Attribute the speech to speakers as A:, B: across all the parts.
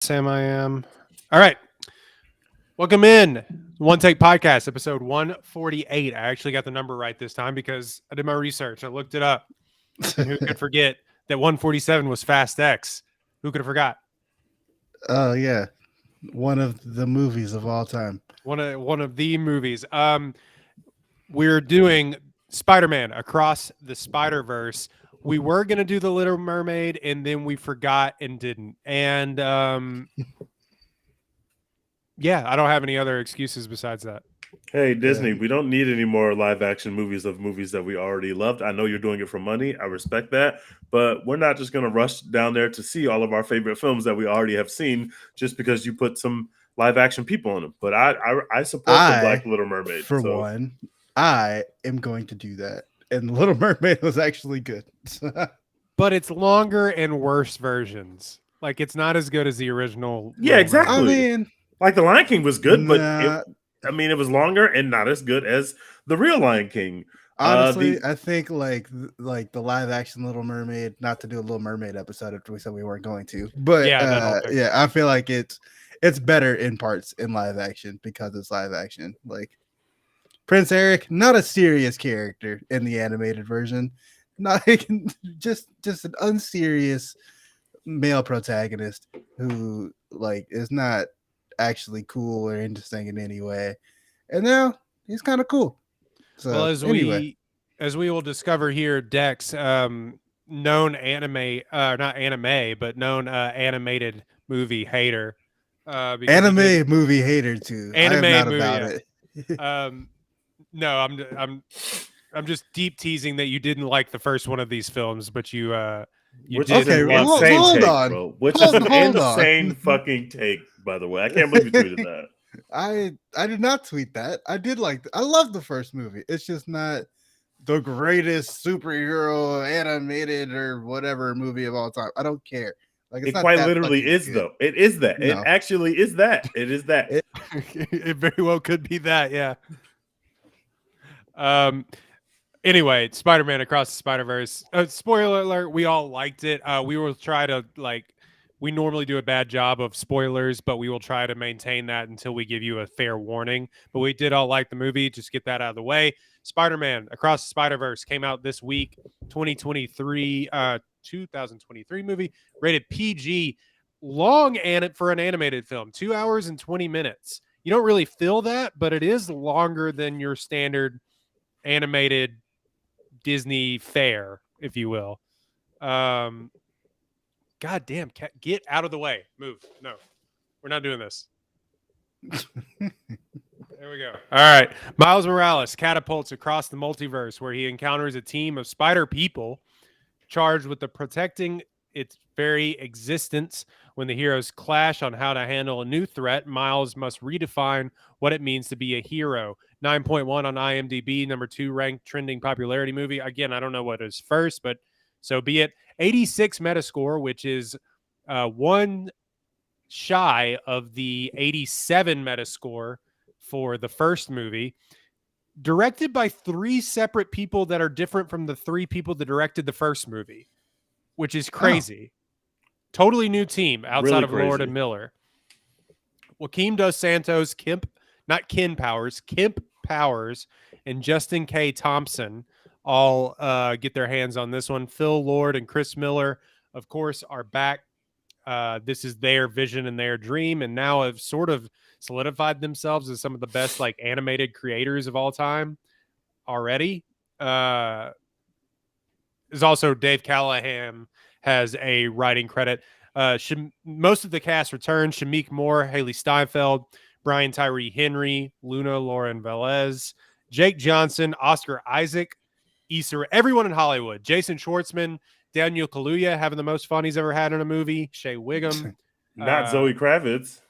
A: Sam, I am. All right. Welcome in. One Take Podcast, episode 148. I actually got the number right this time because I did my research. I looked it up. And who could forget that 147 was Fast X? Who could have forgot?
B: Oh yeah, one of the movies of all time.
A: One of the movies. We're doing Spider-Man Across the Spider-Verse. We were gonna do the Little Mermaid, and then we forgot and didn't. And yeah, I don't have any other excuses besides that.
C: Hey, Disney,
B: Yeah.
C: we don't need any more live action movies of movies that we already loved. I know you're doing it for money. I respect that. But we're not just going to rush down there to see all of our favorite films that we already have seen just because you put some live action people on them. But I support the
B: I,
C: Black Little Mermaid.
B: for
C: So
B: one, I am going to do that. And Little Mermaid was actually good.
A: But it's longer and worse versions. Like it's not as good as the original.
C: Yeah,
A: Little
C: exactly.
B: I
A: Mermaid.
B: mean,
C: like the Lion King was good, but
B: nah,
C: it was longer and not as good as the real Lion King.
B: honestly, I think like the live action Little Mermaid. Not to do a Little Mermaid episode after we said we weren't going to, but
A: Yeah, that'll do.
B: yeah, I feel like it's better in parts in live action because it's live action. Like Prince Eric, not a serious character in the animated version. Not just an unserious male protagonist who like is not actually cool or interesting in any way. And now he's kind of cool. So
A: Well, as
B: anyway,
A: we will discover here, Dex, known anime, not anime, but known animated movie hater. Because he did
B: anime movie hater too. I am
A: anime
B: not
A: movie.
B: about
A: Yeah.
B: it.
A: No, I'm just deep teasing that you didn't like the first one of these films, but you
C: which
A: did
C: is an
B: Okay,
A: love.
C: insane
B: hold
C: take,
B: on.
C: bro. Which
B: Hold-
C: is an
B: hold on.
C: insane fucking take, by the way. I can't believe you tweeted that.
B: I did not tweet that. I did I love the first movie. It's just not the greatest superhero animated or whatever movie of all time. I don't care. Like it's
C: It
B: not
C: quite
B: that
C: literally
B: fucking
C: is,
B: good.
C: though. It is that. It
B: No.
C: actually is that. It is that.
B: It-
A: It very well could be that, yeah. Anyway, Spider-Man Across the Spider-Verse. Spoiler alert, we all liked it. We will try to we normally do a bad job of spoilers, but we will try to maintain that until we give you a fair warning. But we did all like the movie. Just get that out of the way. Spider-Man Across the Spider-Verse came out this week, 2023 movie, rated PG, long and for an animated film, 2 hours and 20 minutes. You don't really feel that, but it is longer than your standard animated Disney fare, if you will. God damn, get out of the way. Move. No, we're not doing this. There we go. All right. Miles Morales catapults across the multiverse where he encounters a team of spider people charged with the protecting its very existence. When the heroes clash on how to handle a new threat, Miles must redefine what it means to be a hero. 9.1 on IMDb, number 2 ranked trending popularity movie. Again, I don't know what is first, but so be it. 86 Metascore, which is one shy of the 87 Metascore for the first movie. Directed by 3 separate people that are different from the 3 people that directed the first movie, which is crazy. Totally new team outside
C: Really
A: of Lord and
C: crazy.
A: Miller. Joaquim Dos Santos, Kemp Powers, and Justin K. Thompson all get their hands on this one. Phil Lord and Chris Miller, of course, are back. This is their vision and their dream, and now have sort of solidified themselves as some of the best animated creators of all time already. There's also Dave Callahan has a writing credit. Most of the cast returned: Shamik Moore, Haley Steinfeld, Brian Tyree Henry, Luna Lauren Velez, Jake Johnson, Oscar Isaac, Issa, everyone in Hollywood. Jason Schwartzman, Daniel Kaluuya having the most fun he's ever had in a movie. Shea Wiggum,
C: Not Zoe Kravitz.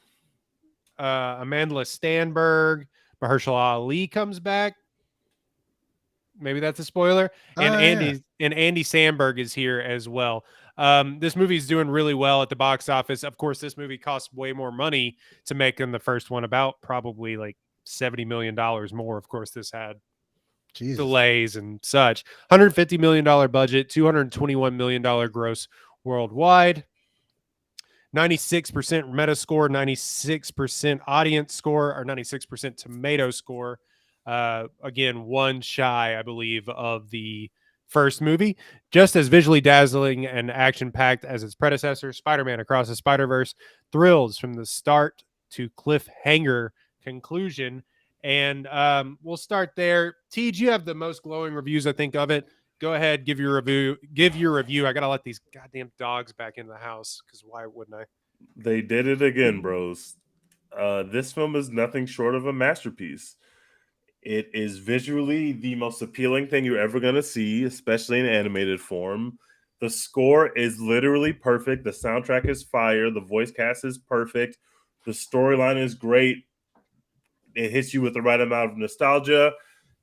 A: Amanda Stanberg, Mahershala Ali comes back. Maybe that's a spoiler. And Andy Samberg is here as well. This movie is doing really well at the box office. Of course, this movie costs way more money to make than the first one, about probably like $70 million more. Of course, this had delays and such. $150 million budget, $221 million gross worldwide. 96% Metascore, 96% audience score, or 96% tomato score. Again, one shy, I believe, of the first movie. Just as visually dazzling and action-packed as its predecessor, Spider-Man Across the Spider-Verse thrills from the start to cliffhanger conclusion. And we'll start there. Tej, you have the most glowing reviews, I think, of it. Go ahead, give your review. I gotta let these goddamn dogs back in the house, because why wouldn't I?
C: They did it again, bros. This film is nothing short of a masterpiece. It is visually the most appealing thing you're ever going to see, especially in animated form. The score is literally perfect. The soundtrack is fire. The voice cast is perfect. The storyline is great. It hits you with the right amount of nostalgia.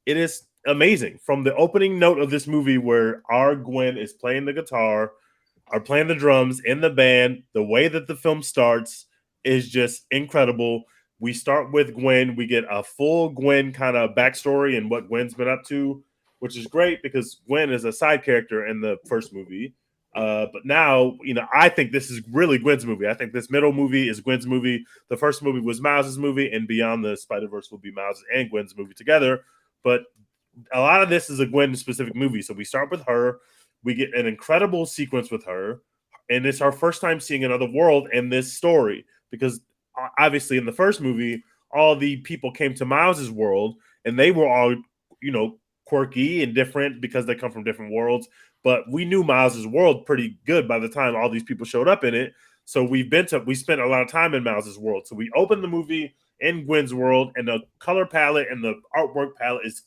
C: It is amazing. From the opening note of this movie, where our Gwen is playing the guitar, are playing the drums in the band, the way that the film starts is just incredible. We start with Gwen. We get a full Gwen kind of backstory and what Gwen's been up to, which is great because Gwen is a side character in the first movie. But now, I think this is really Gwen's movie. I think this middle movie is Gwen's movie. The first movie was Miles' movie, and Beyond the Spider-Verse will be Miles and Gwen's movie together. But a lot of this is a Gwen-specific movie. So we start with her. We get an incredible sequence with her, and it's our first time seeing another world in this story because obviously in the first movie, all the people came to Miles's world, and they were all, quirky and different because they come from different worlds. But we knew Miles's world pretty good by the time all these people showed up in it. So we spent a lot of time in Miles's world. So we opened the movie in Gwen's world, and the color palette and the artwork palette is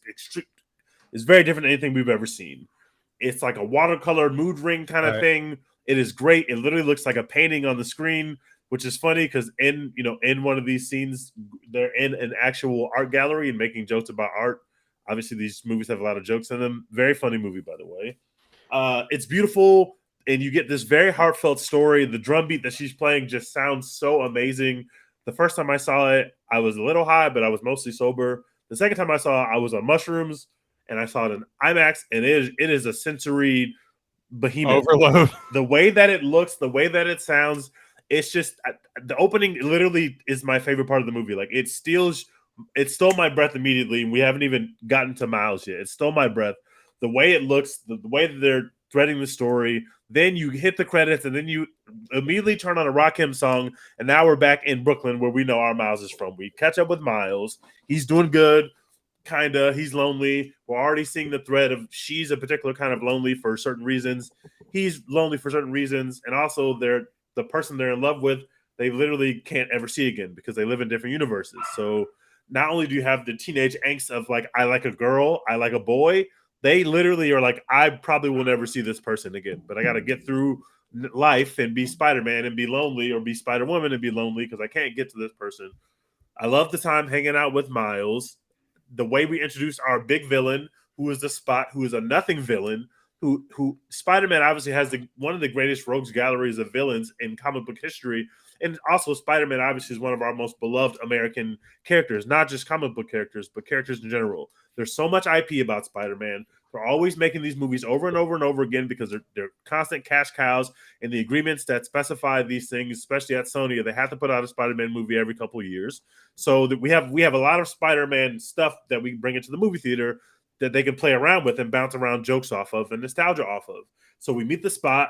C: very different than anything we've ever seen. It's like a watercolor mood ring kind of thing. It is great. It literally looks like a painting on the screen, which is funny because in one of these scenes, they're in an actual art gallery and making jokes about art. Obviously, these movies have a lot of jokes in them. Very funny movie, by the way. It's beautiful, and you get this very heartfelt story. The drum beat that she's playing just sounds so amazing. The first time I saw it, I was a little high, but I was mostly sober. The second time I saw it, I was on mushrooms, and I saw it in IMAX, and it is a sensory behemoth.
A: Overload.
C: The way that it looks, the way that it sounds, it's just the opening literally is my favorite part of the movie. Like it stole my breath immediately. We haven't even gotten to Miles yet. It stole my breath. The way it looks, the way that they're threading the story. Then you hit the credits, and then you immediately turn on a Rakim song, and now we're back in Brooklyn where we know our Miles is from. We catch up with Miles. He's doing good. Kinda, he's lonely. We're already seeing the thread of she's a particular kind of lonely for certain reasons. He's lonely for certain reasons, and also the person they're in love with, they literally can't ever see again because they live in different universes. So not only do you have the teenage angst of like, I like a girl, I like a boy, they literally are like, I probably will never see this person again, but I got to get through life and be Spider-Man and be lonely, or be Spider-Woman and be lonely because I can't get to this person. I love the time hanging out with Miles. The way we introduce our big villain, who is the Spot, who is a nothing villain, who Spider-Man obviously has one of the greatest rogues galleries of villains in comic book history. And also Spider-Man obviously is one of our most beloved American characters, not just comic book characters, but characters in general. There's so much IP about Spider-Man. They're always making these movies over and over and over again because they're constant cash cows, and the agreements that specify these things, especially at Sony, they have to put out a Spider-Man movie every couple of years. So that we have a lot of Spider-Man stuff that we bring into the movie theater that they can play around with and bounce around jokes off of and nostalgia off of. So we meet the Spot.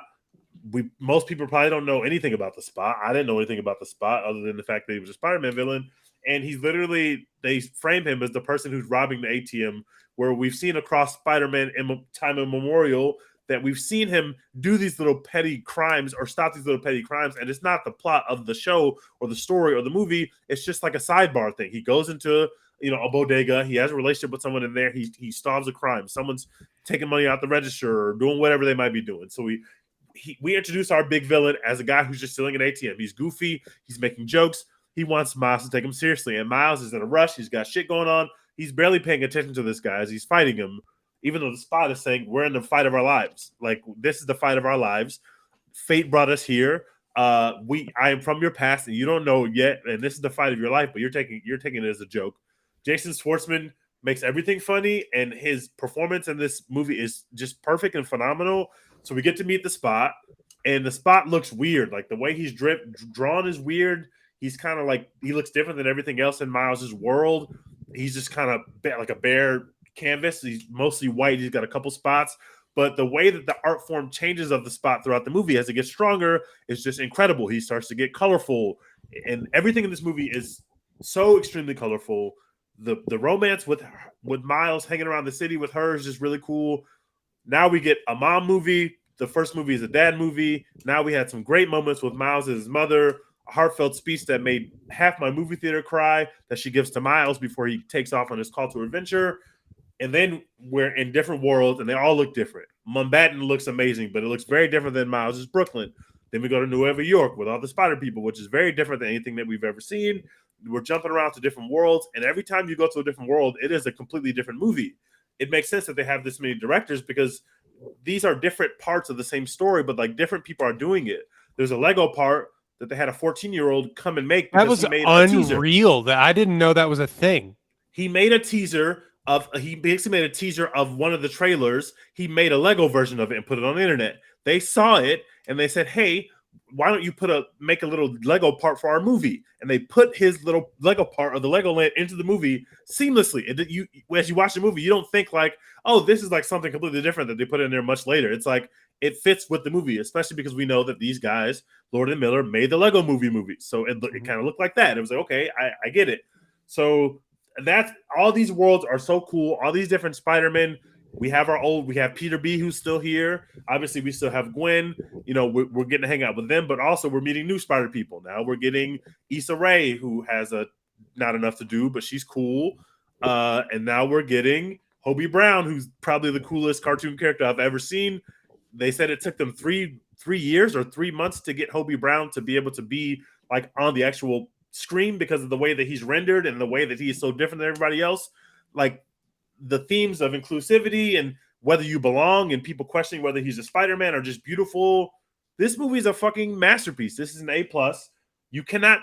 C: Most people probably don't know anything about the Spot. I didn't know anything about the Spot other than the fact that he was a Spider-Man villain. And he's literally, they frame him as the person who's robbing the ATM, where we've seen across Spider-Man in time immemorial that we've seen him do these little petty crimes or stop these little petty crimes. And it's not the plot of the show or the story or the movie. It's just like a sidebar thing. He goes into, a bodega. He has a relationship with someone in there. He solves a crime. Someone's taking money out the register or doing whatever they might be doing. So we introduce our big villain as a guy who's just stealing an ATM. He's goofy. He's making jokes. He wants Miles to take him seriously. And Miles is in a rush. He's got shit going on. He's barely paying attention to this guy as he's fighting him, even though the Spot is saying we're in the fight of our lives. Like, this is the fight of our lives. Fate brought us here. I am from your past, and you don't know yet, and this is the fight of your life, but you're taking it as a joke. Jason Schwartzman makes everything funny, and his performance in this movie is just perfect and phenomenal. So we get to meet the Spot, and the Spot looks weird. Like the way he's drawn is weird. He's kind of like, he looks different than everything else in Miles's world. He's just kind of like a bare canvas. He's mostly white. He's got a couple spots. But the way that the art form changes of the Spot throughout the movie as it gets stronger is just incredible. He starts to get colorful. And everything in this movie is so extremely colorful. The romance with Miles hanging around the city with her is just really cool. Now we get a mom movie. The first movie is a dad movie. Now we had some great moments with Miles and his mother. A heartfelt speech that made half my movie theater cry that she gives to Miles before he takes off on his call to adventure. And then we're in different worlds, and they all look different. Mumbattan looks amazing, but it looks very different than Miles' Brooklyn. Then we go to Nueva York with all the spider people, which is very different than anything that we've ever seen. We're jumping around to different worlds, and every time you go to a different world, it is a completely different movie. It makes sense that they have this many directors because these are different parts of the same story, but like different people are doing it. There's a Lego part that they had a 14-year-old come and make.
A: That was unreal. That I didn't know that was a thing.
C: He made a teaser he basically made a teaser of one of the trailers. He made a Lego version of it and put it on the internet. They saw it and they said, "Hey, why don't you make a little Lego part for our movie?" And they put his little Lego part of the Legoland into the movie seamlessly. As you watch the movie, you don't think like, "Oh, this is like something completely different that they put in there much later." It's like it fits with the movie, especially because we know that these guys, Lord and Miller, made the Lego movie. So it kind of looked like that. It was like, okay, I get it. So that's all. These worlds are so cool. All these different Spider-Men. We have Peter B, who's still here. Obviously, we still have Gwen. You know, we're getting to hang out with them, but also we're meeting new Spider people. Now we're getting Issa Rae, who has not enough to do, but she's cool. And now we're getting Hobie Brown, who's probably the coolest cartoon character I've ever seen. They said it took them three years or 3 months to get Hobie Brown to be able to be like on the actual screen because of the way that he's rendered and the way that he is so different than everybody else. Like the themes of inclusivity and whether you belong and people questioning whether he's a Spider-Man are just beautiful. This movie is a fucking masterpiece. This is an A+. You cannot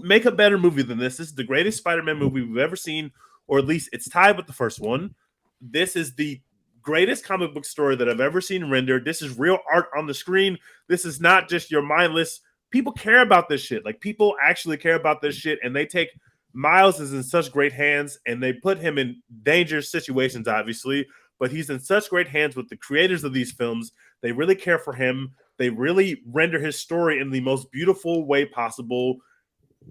C: make a better movie than this. This is the greatest Spider-Man movie we've ever seen, or at least it's tied with the first one. This is the greatest comic book story that I've ever seen rendered. This is real art on the screen. This is not just your mindless. People care about this shit. Like people actually care about this shit, and they take Miles is in such great hands, and they put him in dangerous situations, obviously, but he's in such great hands with the creators of these films. They really care for him. They really render his story in the most beautiful way possible.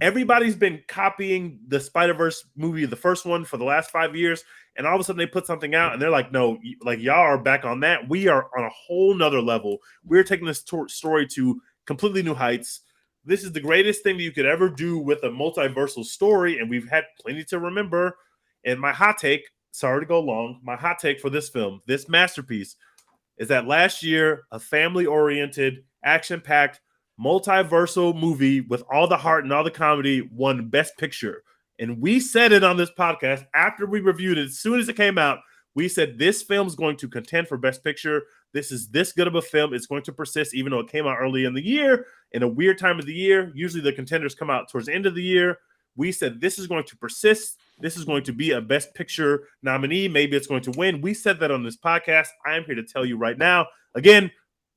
C: Everybody's been copying the Spider-Verse movie, the first one, for the last 5 years, and all of a sudden they put something out, and they're like, no, like y'all are back on that. We are on a whole nother level. We're taking this story to completely new heights. This is the greatest thing that you could ever do with a multiversal story, and we've had plenty to remember. And my hot take, sorry to go long, my hot take for this film, this masterpiece, is that last year, a family-oriented, action-packed, multiversal movie with all the heart and all the comedy won Best Picture. And we said it on this podcast after we reviewed it. As soon as it came out, we said this film is going to contend for Best Picture. This is this good of a film. It's going to persist, even though it came out early in the year, in a weird time of the year. Usually the contenders come out towards the end of the year. We said this is going to persist. This is going to be a Best Picture nominee. Maybe it's going to win. We said that on this podcast. I am here to tell you right now, again,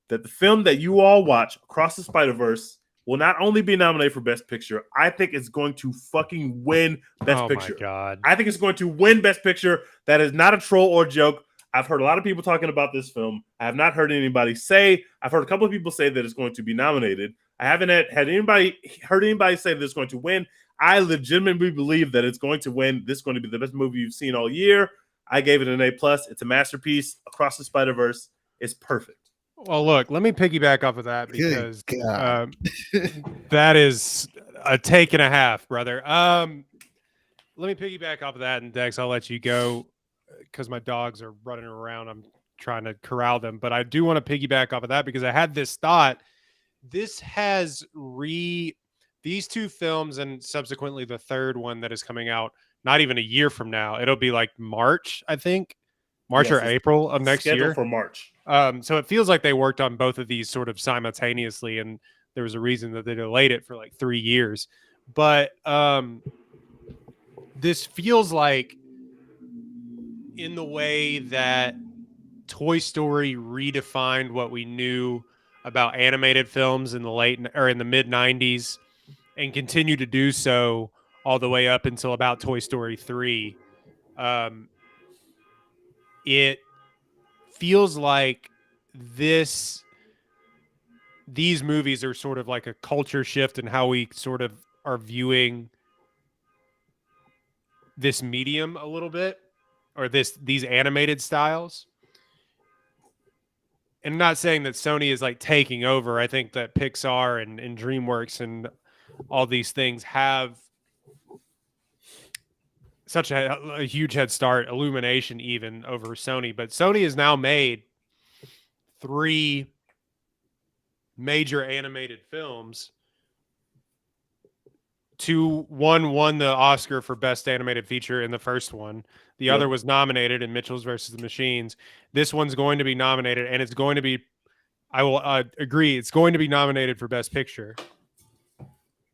C: that the film that you all watch, Across the Spider-Verse, will not only be nominated for Best Picture, I think it's going to fucking win Best Picture.
A: Oh, my God.
C: I think it's going to win Best Picture. That is not a troll or joke. I've heard a lot of people talking about this film. I have not heard anybody say. I've heard a couple of people say that it's going to be nominated. I haven't heard anybody say that it's going to win. I legitimately believe that it's going to win. This is going to be the best movie you've seen all year. I gave it an A+. It's a masterpiece. Across the Spider-Verse is perfect.
A: Well, look, let me piggyback off of that because that is a take and a half, brother. Let me piggyback off of that, and Dex, I'll let you go because my dogs are running around. I'm trying to corral them, but I do want to piggyback off of that because I had this thought. This has these two films and subsequently the third one that is coming out not even a year from now. It'll be like March, I think. March or April of next year.
C: For March.
A: So it feels like they worked on both of these sort of simultaneously, and there was a reason that they delayed it for like 3 years. But this feels like, in the way that Toy Story redefined what we knew about animated films in the mid 90s and continue to do so all the way up until about Toy Story 3. It feels like these movies are sort of like a culture shift in how we sort of are viewing this medium a little bit, or these animated styles. And I'm not saying that Sony is like taking over. I think that Pixar and DreamWorks and all these things have such a huge head start, Illumination even over Sony. But Sony has now made 3 major animated films. One won the Oscar for Best Animated Feature in the first one. The other was nominated in Mitchell's versus the Machines. This one's going to be nominated, and it's going to be, I will agree, it's going to be nominated for Best Picture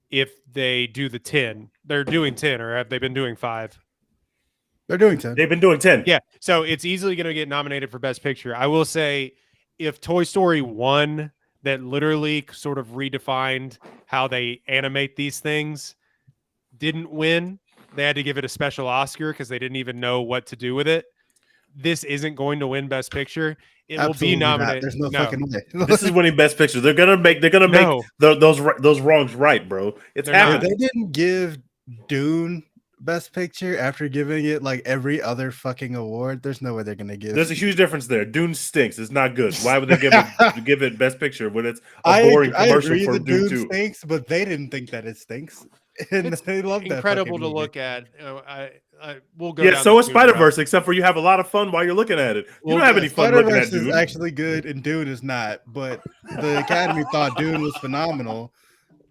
A: if they do the 10. They're doing 10, or have they been doing 5?
B: They're doing 10.
C: They've been doing 10.
A: Yeah, so it's easily going to get nominated for Best Picture. I will say, if Toy Story 1, that literally sort of redefined how they animate these things, didn't win, they had to give it a special Oscar because they didn't even know what to do with it. This isn't going to win Best Picture. It
B: Absolutely
A: will be nominated.
B: Not. There's no fucking way.
C: This is winning Best Picture. They're gonna make those wrongs right, bro. It's happening.
B: They didn't give Dune Best Picture after giving it like every other fucking award. There's no way they're gonna give.
C: There's a huge difference there. Dune stinks. It's not good. Why would they give it Best Picture when it's a boring commercial for Dune 2?
B: Stinks, but they didn't think that it stinks. And
A: it's
B: they love that.
A: Incredible to look at. We'll go.
C: Yeah, so is Spider-Verse, except for you have a lot of fun while you're looking at it. You don't have any fun looking at Dune.
B: Spider-Verse is actually good, and Dune is not. But the Academy thought Dune was phenomenal,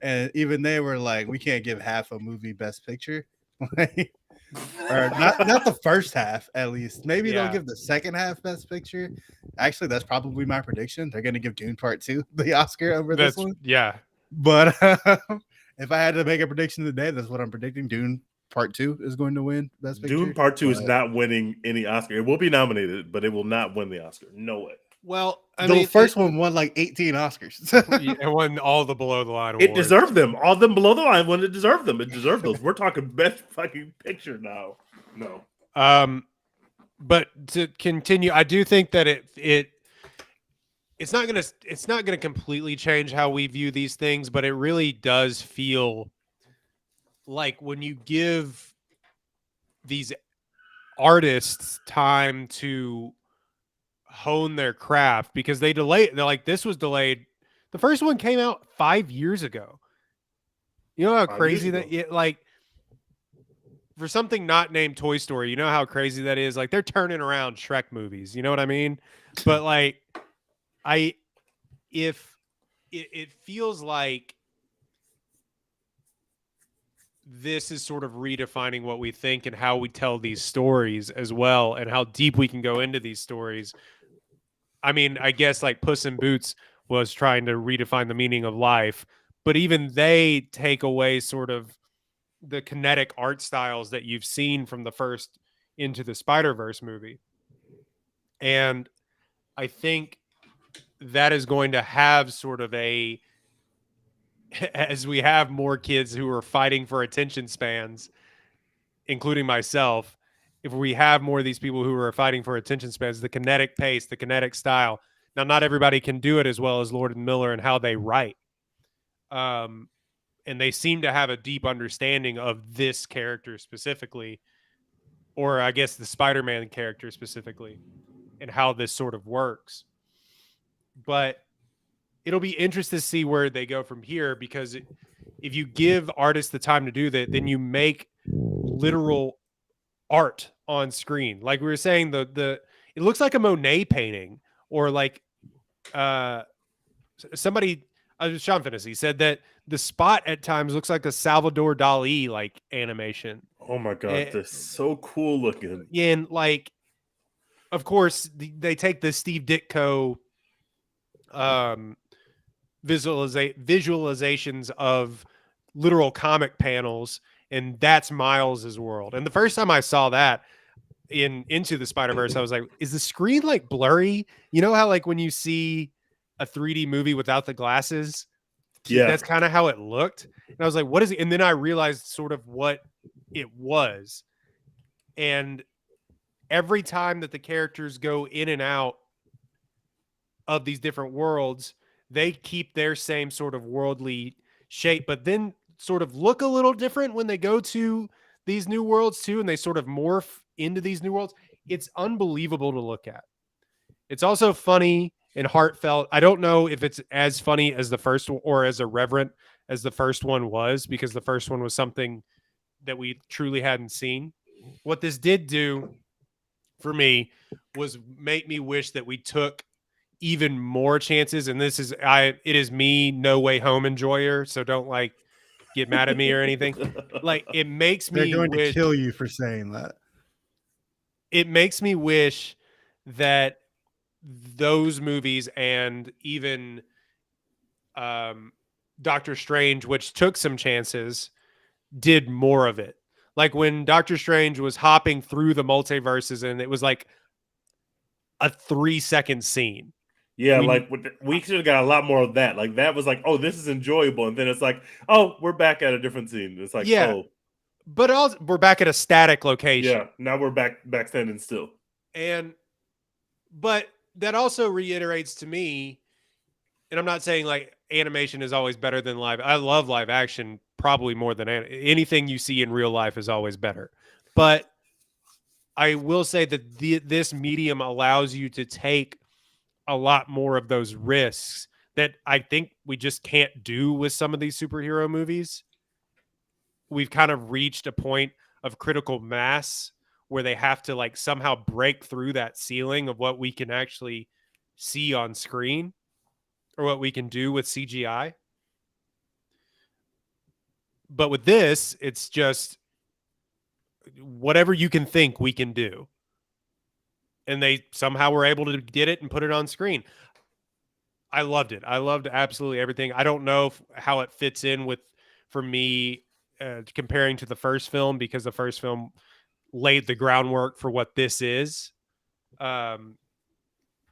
B: and even they were like, "We can't give half a movie Best Picture." Or not the first half, at least. Maybe they'll give the second half Best Picture. Actually, that's probably my prediction. They're going to give Dune Part 2 the Oscar over this one.
A: Yeah.
B: But if I had to make a prediction today, that's what I'm predicting. Dune Part 2 is going to win Best Picture.
C: Dune Part 2 is not winning any Oscar. It will be nominated, but it will not win the Oscar. No way.
A: Well,
B: the first one won like 18 Oscars.
A: It won all the below the line awards.
C: It deserved them. All of them below the line when it deserved them. It deserved those. We're talking Best fucking Picture now. No.
A: But to continue, I do think that it's not gonna completely change how we view these things, but it really does feel like when you give these artists time to hone their craft, because they're like, this was delayed. The first one came out 5 years ago. You know how crazy that like for something not named Toy Story, you know how crazy that is? Like, they're turning around Shrek movies, you know what I mean? But like if it feels like this is sort of redefining what we think and how we tell these stories as well, and how deep we can go into these stories. I mean, I guess like Puss in Boots was trying to redefine the meaning of life, but even they take away sort of the kinetic art styles that you've seen from the first Into the Spider-Verse movie. And I think that is going to have sort of as we have more kids who are fighting for attention spans, including myself, if we have more of these people who are fighting for attention spans, the kinetic pace, the kinetic style. Now, not everybody can do it as well as Lord and Miller and how they write. And they seem to have a deep understanding of this character specifically, or I guess the Spider-Man character specifically, and how this sort of works. But it'll be interesting to see where they go from here, because if you give artists the time to do that, then you make literal art on screen. Like we were saying, it looks like a Monet painting, or like somebody, Sean Fantasy said that the spot at times looks like a Salvador Dali like animation.
C: Oh my god, they're so cool looking.
A: And like, of course, they take the Steve Ditko visualizations of literal comic panels, and that's Miles's world. And the first time I saw that Into the Spider-Verse, I was like, is the screen like blurry? You know how like when you see a 3D movie without the glasses.
C: Yeah.
A: That's kind of how it looked. And I was like, what is it? And then I realized sort of what it was. And every time that the characters go in and out of these different worlds, they keep their same sort of worldly shape, but then sort of look a little different when they go to these new worlds too, and they sort of morph into these new worlds. It's unbelievable to look at. It's also funny and heartfelt. I don't know if it's as funny as the first one or as irreverent as the first one was, because the first one was something that we truly hadn't seen. What this did do for me was make me wish that we took even more chances. And this is it is me, No Way Home enjoyer, so don't like get mad at me or anything. Like, it makes
B: They're
A: me
B: going
A: wish,
B: to kill you for saying that.
A: it makes me wish that those movies and even Doctor Strange, which took some chances, did more of it. Like when Doctor Strange was hopping through the multiverses and it was like a 3-second scene.
C: Yeah, like we should have got a lot more of that. Like that was like, oh, this is enjoyable, and then it's like, oh, we're back at a different scene. It's like,
A: yeah,
C: oh,
A: but also we're back at a static location.
C: yeah, now we're back standing still.
A: But that also reiterates to me, and I'm not saying like animation is always better than live. I love live action probably more than anything you see in real life is always better. But I will say that this medium allows you to take a lot more of those risks that I think we just can't do with some of these superhero movies. We've kind of reached a point of critical mass where they have to like somehow break through that ceiling of what we can actually see on screen or what we can do with CGI. But with this, it's just whatever you can think we can do. And they somehow were able to get it and put it on screen. I loved it. I loved absolutely everything. I don't know how it fits in with, for me, comparing to the first film, because the first film laid the groundwork for what this is. A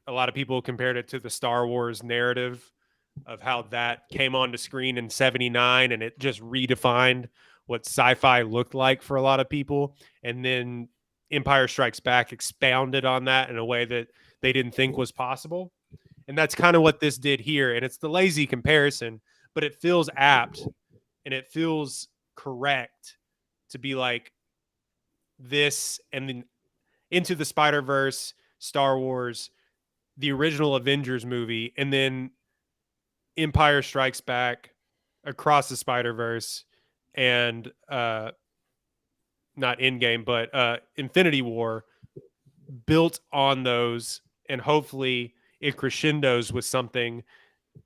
A: lot of people compared it to the Star Wars narrative of how that came onto screen in 79 and it just redefined what sci-fi looked like for a lot of people. And then Empire Strikes Back expounded on that in a way that they didn't think was possible. And that's kind of what this did here. And it's the lazy comparison, but it feels apt and it feels correct to be like this, and then Into the Spider-Verse, Star Wars, the original Avengers movie, and then Empire Strikes Back, Across the Spider-Verse, and not Endgame, but Infinity War, built on those, and hopefully it crescendos with something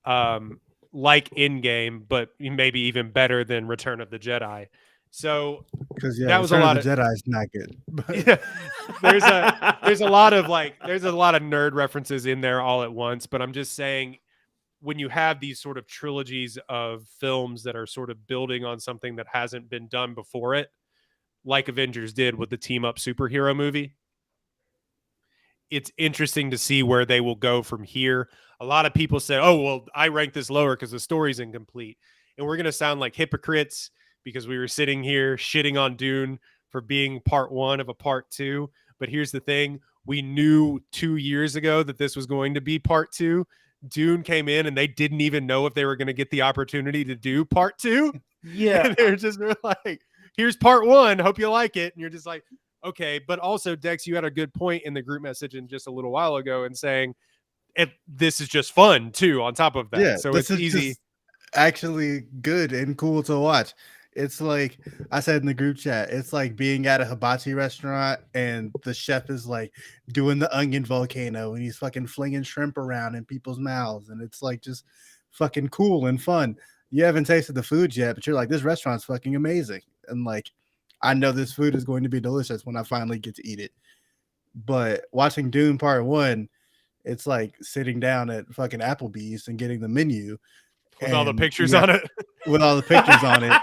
A: like Endgame, but maybe even better than Return of the Jedi. So
B: because
A: that was a lot of
B: Jedi is not good. But
A: yeah, there's a lot of nerd references in there all at once. But I'm just saying, when you have these sort of trilogies of films that are sort of building on something that hasn't been done before it, like Avengers did with the team up superhero movie, it's interesting to see where they will go from here. A lot of people say, oh, well, I rank this lower because the story's incomplete. And we're going to sound like hypocrites because we were sitting here shitting on Dune for being part one of a part two. But here's the thing. We knew 2 years ago that this was going to be part two. Dune came in and they didn't even know if they were going to get the opportunity to do part two.
C: Yeah.
A: And they're just like, here's part one. Hope you like it. And you're just like, okay. But also, Dex, you had a good point in the group message in just a little while ago and saying this is just fun too on top of that.
B: yeah,
A: So
B: this
A: it's
B: is
A: easy.
B: just actually good and cool to watch. It's like I said in the group chat, it's like being at a hibachi restaurant and the chef is like doing the onion volcano and he's fucking flinging shrimp around in people's mouths. And it's like just fucking cool and fun. You haven't tasted the food yet, but you're like, this restaurant's fucking amazing. And like, I know this food is going to be delicious when I finally get to eat it. But watching Dune Part 1, it's like sitting down at fucking Applebee's and getting the menu.
A: With all the
B: and
A: pictures
B: you
A: on
B: have-
A: it.
B: With all the pictures on it.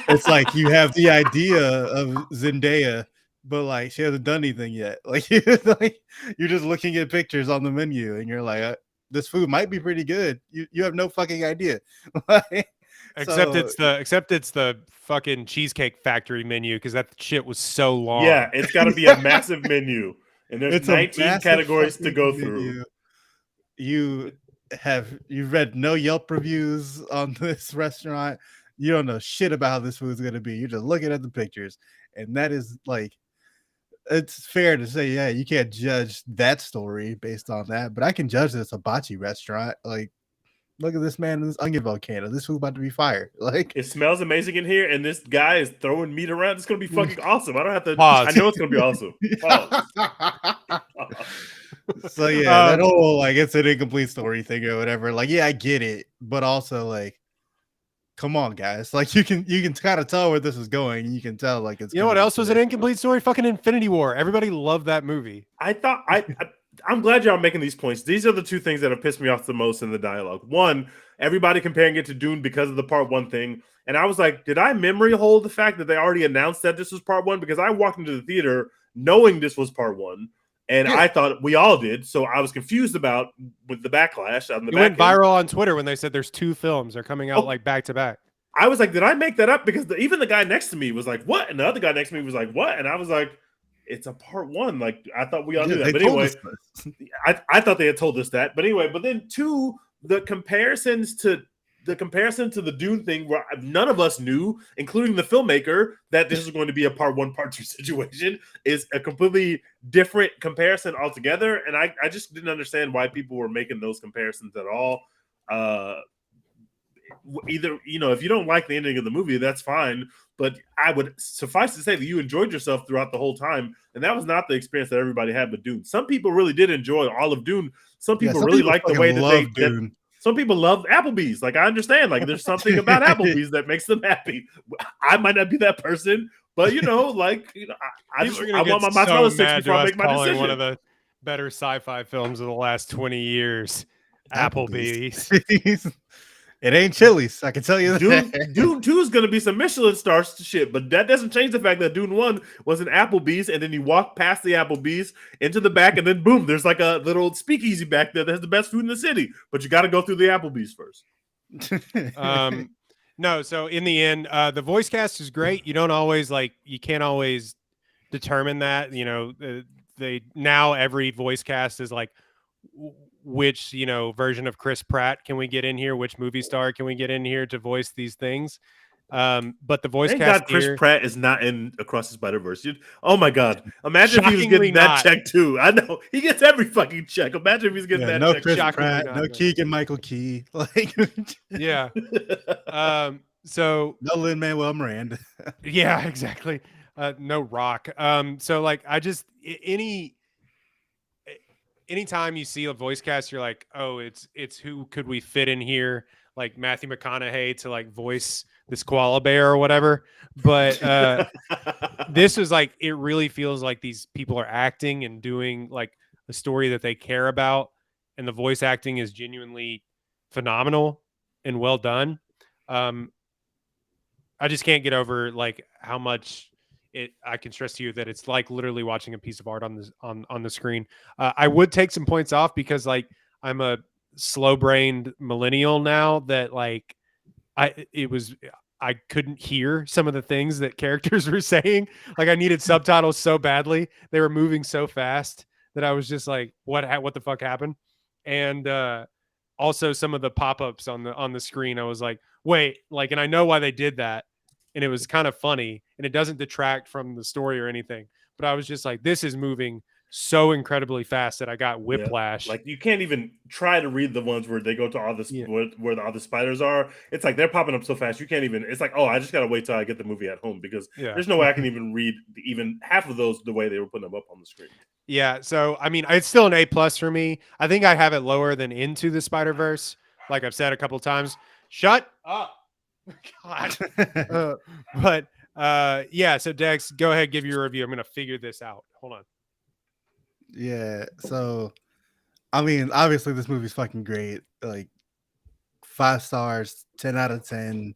B: It's like you have the idea of Zendaya, but like she hasn't done anything yet. Like you're just looking at pictures on the menu and you're like, this food might be pretty good. You have no fucking idea.
A: Except it's the fucking Cheesecake Factory menu because that shit was so long.
C: Yeah, it's got to be a massive menu, and there's 19 categories to go through.
B: You've read no Yelp reviews on this restaurant. You don't know shit about how this food's gonna be. You're just looking at the pictures, and that is like, it's fair to say, yeah, you can't judge that story based on that, but I can judge this hibachi restaurant. Like, look at this man in this onion volcano. This food's about to be fire. Like,
C: it smells amazing in here, and this guy is throwing meat around. It's gonna be fucking awesome. I don't have to.
A: Pause.
C: I know it's gonna be awesome. Pause.
B: So yeah, that whole like it's an incomplete story thing or whatever. Like, yeah, I get it, but also like, come on, guys. Like, you can kind of tell where this is going. You can tell like it's.
A: You know what else was an incomplete story? Fucking Infinity War. Everybody loved that movie.
C: I'm glad y'all making these points. These are the two things that have pissed me off the most in the dialogue. One, everybody comparing it to Dune because of the part one thing. And I was like, did I memory hold the fact that they already announced that this was part one? Because I walked into the theater knowing this was part one. And I thought we all did. So I was confused about with the backlash on the
A: It went viral on Twitter when they said there's two films. They're coming out like back to back.
C: I was like, did I make that up? Because even the guy next to me was like, what? And the other guy next to me was like, what? And I was like, it's a part one. Like, I thought we all knew that. But anyway, I thought they had told us that. But anyway, but then two, the comparison to the Dune thing, where none of us knew, including the filmmaker, that this is going to be a part one, part two situation, is a completely different comparison altogether. And I just didn't understand why people were making those comparisons at all. Either, if you don't like the ending of the movie, that's fine. But I would suffice to say that you enjoyed yourself throughout the whole time. And that was not the experience that everybody had with Dune. Some people really did enjoy all of Dune. Some people really liked the way that Dune. Some people love Applebee's. Like, I understand. Like, there's something about Applebee's that makes them happy. I might not be that person, but I want my mozzarella sticks before I make my decision.
A: One of the better sci-fi films of the last 20 years, Applebee's.
B: It ain't Chili's, I can tell you that.
C: Dune 2 is going to be some Michelin stars to shit, but that doesn't change the fact that Dune 1 was an Applebee's, and then you walk past the Applebee's into the back, and then boom, there's like a little speakeasy back there that has the best food in the city, but you got to go through the Applebee's first.
A: No, so in the end, the voice cast is great. You can't always determine that. Now every voice cast is like, which version of Chris Pratt can we get in here? Which movie star can we get in here to voice these things? But the voice cast.
C: God, Chris Pratt is not in Across the Spider-Verse. Oh my God! Imagine if he was getting that check too. I know he gets every fucking check. Imagine if he's getting that check.
B: Chris Pratt, no Keegan-Michael Key. Like,
A: yeah. So
B: no Lin-Manuel Miranda.
A: Yeah, exactly. No Rock. So like, I just anytime you see a voice cast, you're like, oh, it's who could we fit in here? Like Matthew McConaughey to like voice this koala bear or whatever. But this is like, it really feels like these people are acting and doing like a story that they care about. And the voice acting is genuinely phenomenal and well done. I just can't get over like how much I can stress to you that it's like literally watching a piece of art on the screen. I would take some points off because like I'm a slow-brained millennial now that like I couldn't hear some of the things that characters were saying. Like I needed subtitles so badly. They were moving so fast that I was just like, what the fuck happened? And also some of the pop-ups on the screen, I was like, wait, like, and I know why they did that. And it was kind of funny, and it doesn't detract from the story or anything. But I was just like, this is moving so incredibly fast that I got whiplash.
C: Yeah. Like you can't even try to read the ones where they go to all the where all the spiders are. It's like they're popping up so fast you can't even. It's like, oh, I just gotta wait till I get the movie at home because there's no way I can even read even half of those the way they were putting them up on the screen.
A: Yeah, so I mean, it's still an A+ for me. I think I have it lower than Into the Spider-Verse, like I've said a couple of times. Shut up. God. But yeah, so Dex, go ahead, give your review. I'm gonna figure this out. Hold on.
B: Yeah, so I mean, obviously this movie's fucking great. Like 5 stars, 10 out of 10.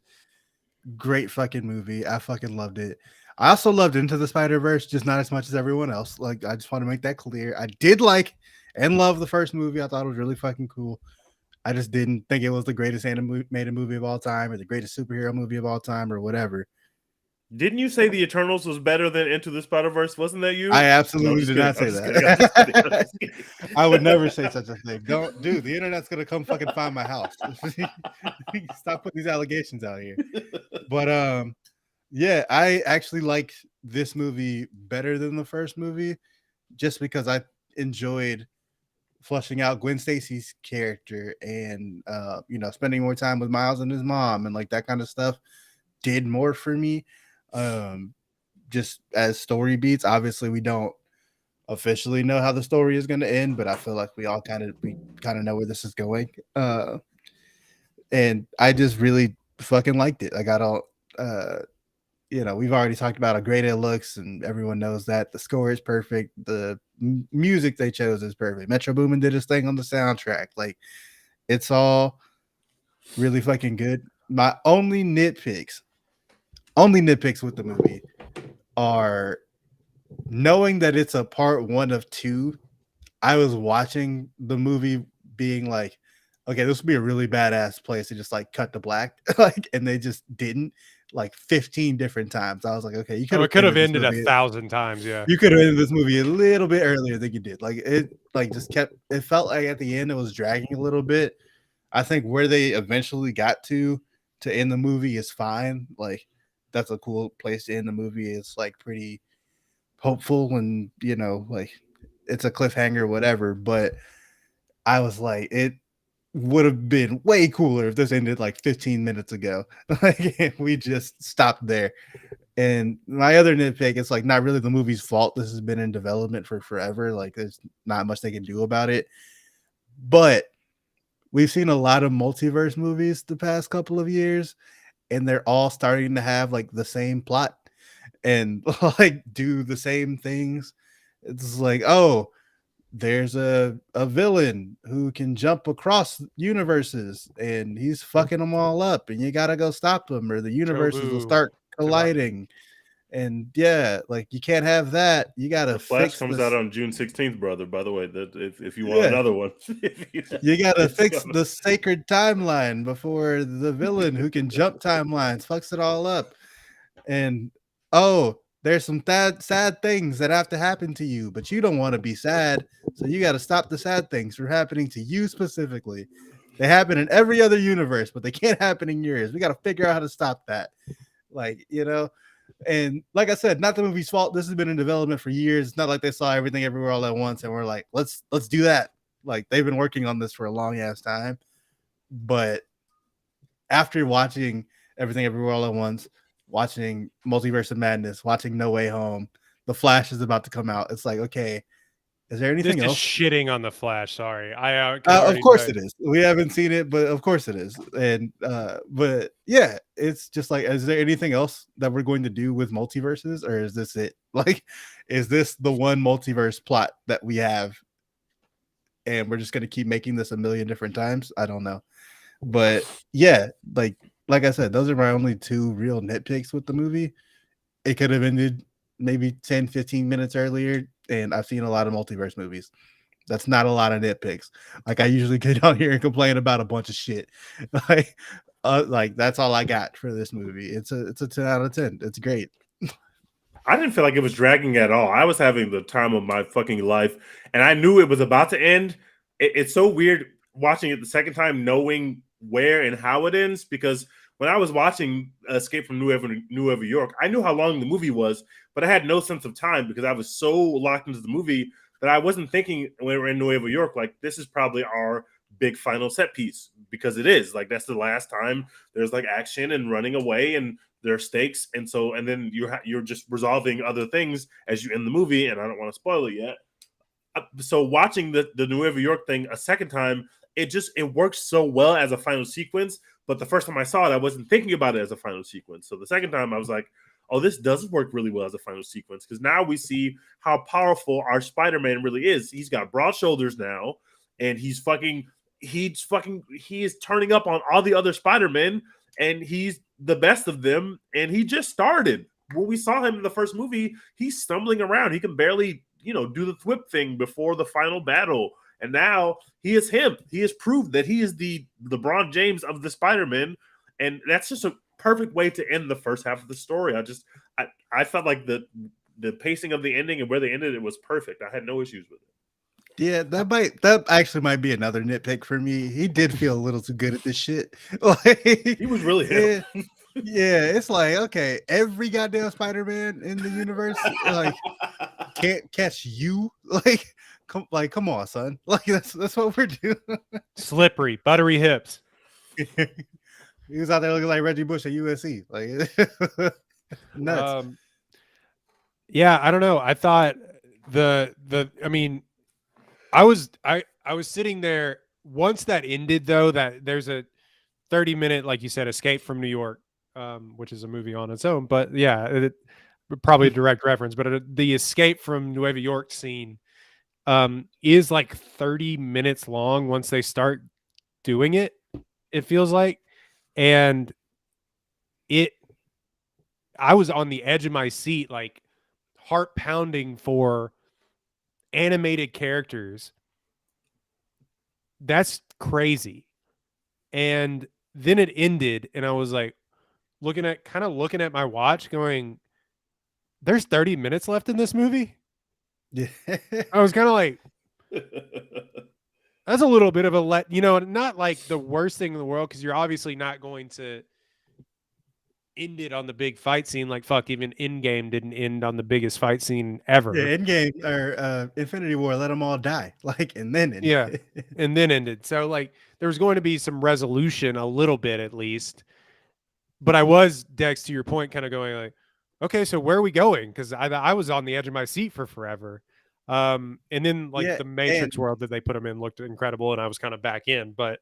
B: Great fucking movie. I fucking loved it. I also loved Into the Spider-Verse, just not as much as everyone else. Like, I just want to make that clear. I did like and loved the first movie. I thought it was really fucking cool. I just didn't think it was the greatest animated movie of all time or the greatest superhero movie of all time or whatever.
C: Didn't you say the Eternals was better than Into the Spider-Verse? Wasn't that you?
B: I absolutely did not say that. I would never say such a thing. Don't, dude. The internet's gonna come fucking find my house. Stop putting these allegations out here. But yeah, I actually like this movie better than the first movie, just because I enjoyed fleshing out Gwen Stacy's character and you know, spending more time with Miles and his mom and like that kind of stuff did more for me. Just as story beats. Obviously, we don't officially know how the story is going to end, but I feel like we kind of know where this is going. And I just really fucking liked it. I got all you know, we've already talked about how great it looks, and everyone knows that the score is perfect. The music they chose is perfect. Metro Boomin did his thing on the soundtrack. Like, it's all really fucking good. My only nitpicks with the movie are knowing that it's a part 1 of 2. I was watching the movie being like, okay, this would be a really badass place to just like cut to black, like, and they just didn't, like 15 different times. I was like, okay, you
A: could have ended 1,000 times. Yeah,
B: you could have ended this movie a little bit earlier than you did. Like, it like just kept. It felt like at the end it was dragging a little bit. I think where they eventually got to end the movie is fine. Like, that's a cool place to end the movie. It's like pretty hopeful, and you know, like it's a cliffhanger, whatever. But I was like, it would have been way cooler if this ended like 15 minutes ago. Like, we just stopped there. And my other nitpick, it's like not really the movie's fault. This has been in development for forever. Like, there's not much they can do about it. But we've seen a lot of multiverse movies the past couple of years, and they're all starting to have like the same plot and like do the same things. It's like, oh, there's a villain who can jump across universes and he's fucking them all up, and you gotta go stop him or the universes will start colliding. And yeah, like, you can't have that. You gotta
C: The Flash
B: fix
C: comes out on June 16th, brother. By the way, that if you want another one,
B: you gotta fix the sacred timeline before the villain who can jump timelines fucks it all up. And oh, there's some sad things that have to happen to you, but you don't want to be sad, so you got to stop the sad things from happening to you specifically. They happen in every other universe, but they can't happen in yours. We got to figure out how to stop that. Like, you know, and like I said, not the movie's fault. This has been in development for years. It's not like they saw Everything Everywhere All at Once and we're like, let's do that. Like, they've been working on this for a long ass time. But after watching Everything Everywhere All at Once, watching Multiverse of Madness, watching No Way Home, The Flash is about to come out. It's like, okay, is there anything else?
A: Shitting on The Flash. Sorry,
B: of course it is. We haven't seen it, but of course it is. And but yeah, it's just like, is there anything else that we're going to do with multiverses, or is this it? Like, is this the one multiverse plot that we have, and we're just going to keep making this a million different times? I don't know. But yeah, like I said, those are my only 2 real nitpicks with the movie. It could have ended maybe 10, 15 minutes earlier, and I've seen a lot of multiverse movies. That's not a lot of nitpicks. Like, I usually get out here and complain about a bunch of shit. Like that's all I got for this movie. It's a 10 out of 10. It's great.
C: I didn't feel like it was dragging at all. I was having the time of my fucking life, and I knew it was about to end. It's so weird watching it the second time, knowing where and how it ends, because when I was watching Escape from New York, I knew how long the movie was, but I had no sense of time because I was so locked into the movie that I wasn't thinking when we were in New York, like, this is probably our big final set piece, because it is. Like, that's the last time there's like action and running away and there are stakes. And so, and then you're just resolving other things as you end the movie, and I don't want to spoil it yet. So watching the New York thing a second time, it works so well as a final sequence. But the first time I saw it, I wasn't thinking about it as a final sequence. So the second time I was like, oh, this does work really well as a final sequence, because now we see how powerful our Spider-Man really is. He's got broad shoulders now, and he is turning up on all the other Spider-Men, and he's the best of them, and he just started. When we saw him in the first movie, he's stumbling around. He can barely, do the thwip thing before the final battle. And now he is him. He has proved that he is the LeBron James of the Spider-Man. And that's just a perfect way to end the first half of the story. I felt like the pacing of the ending and where they ended it was perfect. I had no issues with it.
B: Yeah, that actually might be another nitpick for me. He did feel a little too good at this shit. Like,
C: He was really him.
B: Yeah, it's like, okay, every goddamn Spider-Man in the universe like can't catch you. Come on, son. Like that's what we're doing.
A: Slippery, buttery hips.
B: He was out there looking like Reggie Bush at USC. Like nuts.
A: Yeah, I don't know. I thought I mean, I was sitting there once that ended, though, that there's a 30-minute, like you said, Escape from New York, which is a movie on its own. But yeah, probably a direct reference. But the Escape from Nueva York scene is like 30 minutes long once they start doing it, it feels like. And I was on the edge of my seat, like heart pounding for animated characters. That's crazy. And then it ended, and I was like looking at my watch going, there's 30 minutes left in this movie.
B: Yeah.
A: I was kind of like, that's a little bit of a not like the worst thing in the world, because you're obviously not going to end it on the big fight scene. Like, fuck, even Endgame didn't end on the biggest fight scene ever.
B: Yeah, Endgame or Infinity War, let them all die. Like, and then ended.
A: Yeah, and then ended. So like there was going to be some resolution, a little bit at least. But I was, Dex, to your point, kind of going like, okay, so where are we going? Because I was on the edge of my seat for forever. And then like the Matrix world that they put him in looked incredible, and I was kind of back in. But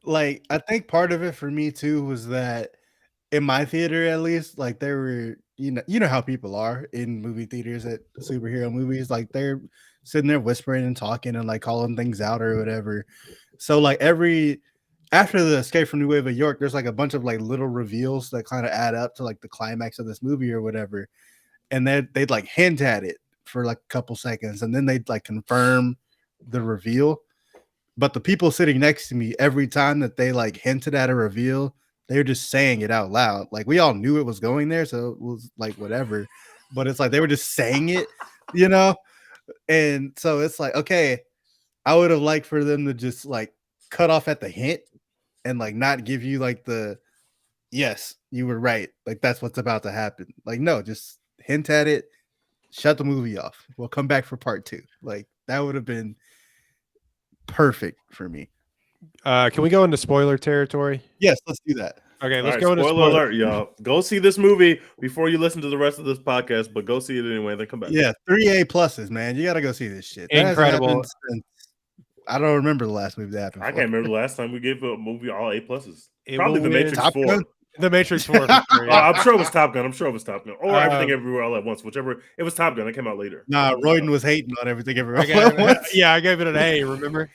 B: like I think part of it for me too was that in my theater, at least, like there were, you know how people are in movie theaters at superhero movies, like they're sitting there whispering and talking and like calling things out or whatever. So like after the Escape from Nueva York, there's like a bunch of like little reveals that kind of add up to like the climax of this movie or whatever. And then they'd like hint at it for like a couple seconds, and then they'd like confirm the reveal. But the people sitting next to me, every time that they like hinted at a reveal, they were just saying it out loud. Like we all knew it was going there, so it was like whatever. But it's like they were just saying it, And so it's like, okay, I would have liked for them to just like cut off at the hint and like not give you like the yes, you were right. Like that's what's about to happen. Like, no, just hint at it, shut the movie off. We'll come back for part 2. Like that would have been perfect for me.
A: Can we go into spoiler territory?
B: Yes, let's do that.
A: Okay, let's go into
C: spoiler alert, y'all. Go see this movie before you listen to the rest of this podcast, but go see it anyway, then come back.
B: Yeah, 3 A+, man. You got to go see this shit.
A: Incredible.
B: I don't remember the last movie that happened.
C: I can't remember the last time we gave a movie all A+.
A: It
C: Probably The Matrix 4.
A: The Matrix 4. Sure,
C: yeah. I'm sure it was Top Gun. Or Everything Everywhere All at Once. Whichever. It was Top Gun. It came out later.
B: Nah, Royden was hating on Everything Everywhere All at Once.
A: Yeah, I gave it an A, remember?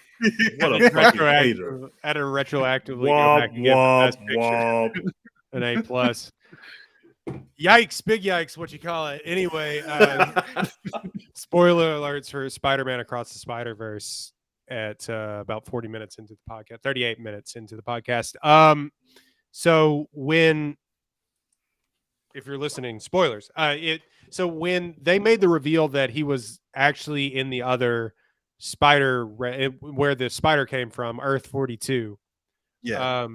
C: What a fucking hater.
A: I had to retroactively go back and get the best picture. An A+. Yikes, big yikes, what you call it. Anyway, spoiler alerts for Spider-Man Across the Spider-Verse at about 40 minutes into the podcast, 38 minutes into the podcast. So if you're listening, spoilers. So when they made the reveal that he was actually in the other spider, where the spider came from, Earth 42.
B: Yeah.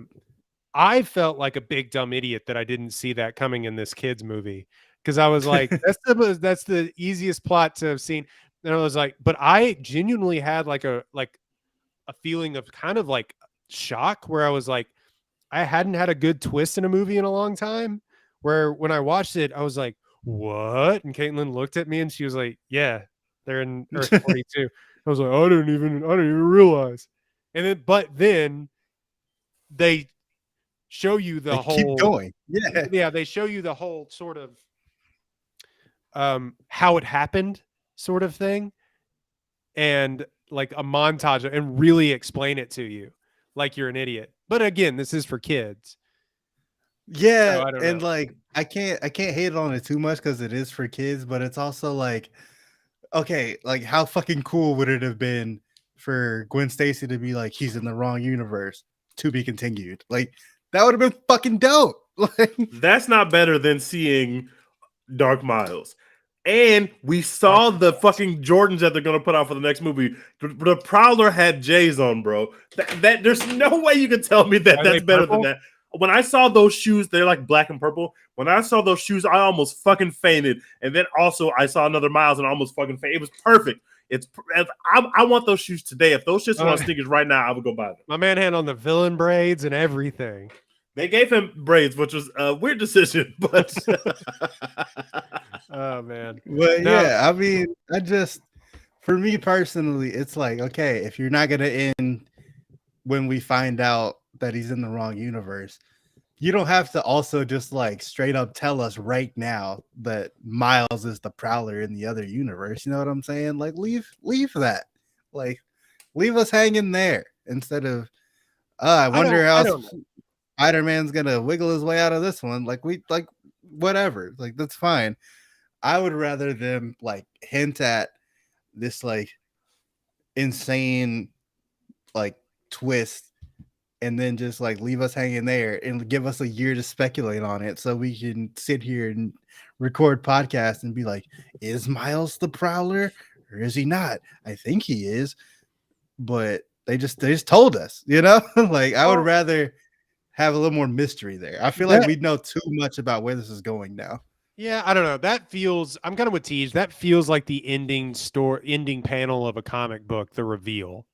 A: I felt like a big dumb idiot that I didn't see that coming in this kids movie, because I was like, that's the easiest plot to have seen. And I was like, but I genuinely had like a feeling of kind of like shock, where I was like, I hadn't had a good twist in a movie in a long time, where when I watched it, I was like, what? And Caitlin looked at me and she was like, yeah, they're in Earth 42. I was like, I didn't even realize. And then they show you the whole
B: keep going.
A: Yeah, they show you the whole sort of how it happened sort of thing, and like a montage, and really explain it to you like you're an idiot. But again, this is for kids.
B: Yeah, so and like I can't hate on it too much because it is for kids, but it's also like, okay, like how fucking cool would it have been for Gwen Stacy to be like, he's in the wrong universe, to be continued. Like, that would have been fucking dope. Like,
C: That's not better than seeing Dark Miles. And we saw the fucking Jordans that they're gonna put out for the next movie. The Prowler had J's on, bro. That there's no way you can tell me that that's better than that. When I saw those shoes, they're like black and purple. When I saw those shoes, I almost fucking fainted. And then also I saw another Miles and I almost fucking fainted. It was perfect. I want those shoes today. If those shits were on sneakers right now, I would go buy them.
A: My man had on the villain braids and everything.
C: They gave him braids, which was a weird decision, but
A: oh man.
B: Well, yeah, I mean, for me personally, it's like, okay, if you're not gonna end when we find out that he's in the wrong universe, you don't have to also just like straight up tell us right now that Miles is the Prowler in the other universe. You know what I'm saying? Like, leave that. Like, leave us hanging there instead of I wonder how Spider-Man's gonna wiggle his way out of this one. Like, whatever. Like, that's fine. I would rather them like hint at this like insane like twist and then just like leave us hanging there and give us a year to speculate on it so we can sit here and record podcasts and be like, is Miles the Prowler or is he not? I think he is, but they just told us, you know. Like, I would rather have a little more mystery there. I feel like we know too much about where this is going now.
A: Yeah, I don't know. That feels, I'm kind of with Tej. That feels like the ending panel of a comic book, the reveal.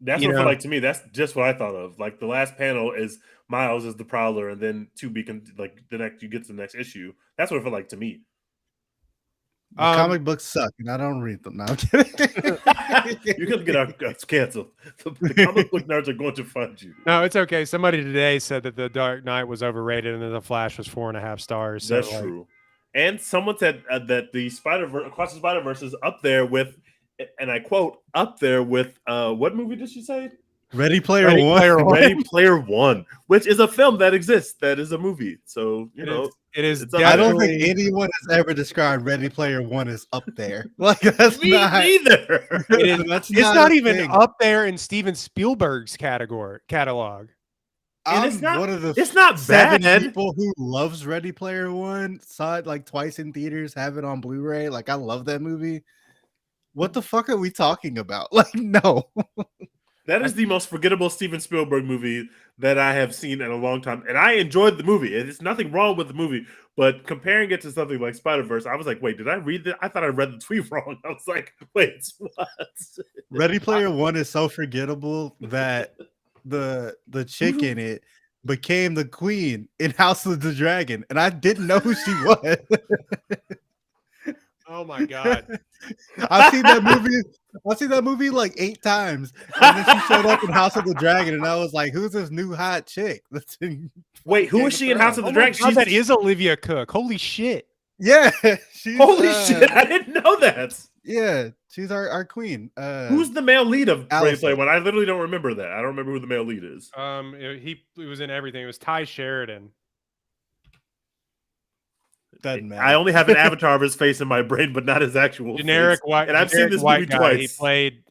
C: That's what it felt like to me. That's just what I thought of. Like, the last panel is Miles is the Prowler, and then like the next, you get to the next issue. That's what it felt like to me.
B: Comic books suck, and I don't read them now. I'm kidding.
C: You're gonna get us canceled. The comic book nerds are going to find you.
A: No, it's okay. Somebody today said that the Dark Knight was overrated, and then the Flash was 4.5 stars. So
C: that's true. And someone said that the Across the Spider-Verse is up there with, and I quote, up there with what movie did she say?
B: Ready Player One.
C: Ready Player One, which is a film that exists. That is a movie. So
A: it is.
B: I don't think anyone has ever described Ready Player One as up there. Like, that's
C: me
B: not
C: either.
A: It's not even up there in Steven Spielberg's catalog.
B: I'm one of the
C: it's not
B: seven
C: bad.
B: people who loves Ready Player One. Saw it like twice in theaters. Have it on Blu-ray. Like, I love that movie. What the fuck are we talking about? Like, no.
C: That is the most forgettable Steven Spielberg movie that I have seen in a long time. And I enjoyed the movie. There's nothing wrong with the movie. But comparing it to something like Spider-Verse, I was like, wait, did I read that? I thought I read the tweet wrong. I was like, wait, what?
B: Ready Player One is so forgettable that the chick in it became the queen in House of the Dragon. And I didn't know who she was.
A: Oh my god!
B: I've seen that movie like 8 times, and then she showed up in House of the Dragon, and I was like, "Who's this new hot chick?"
C: Wait, who is she in House of the Dragon?
A: That is Olivia Cook. Holy shit!
B: Yeah,
C: holy shit! I didn't know that.
B: Yeah, she's our queen.
C: Who's the male lead of Ready Player One? I literally don't remember that. I don't remember who the male lead is.
A: He was in everything. It was Ty Sheridan.
B: Doesn't matter.
C: I only have an avatar of his face in my brain, but not his actual
A: generic
C: face.
A: white.
C: And I've seen this movie twice.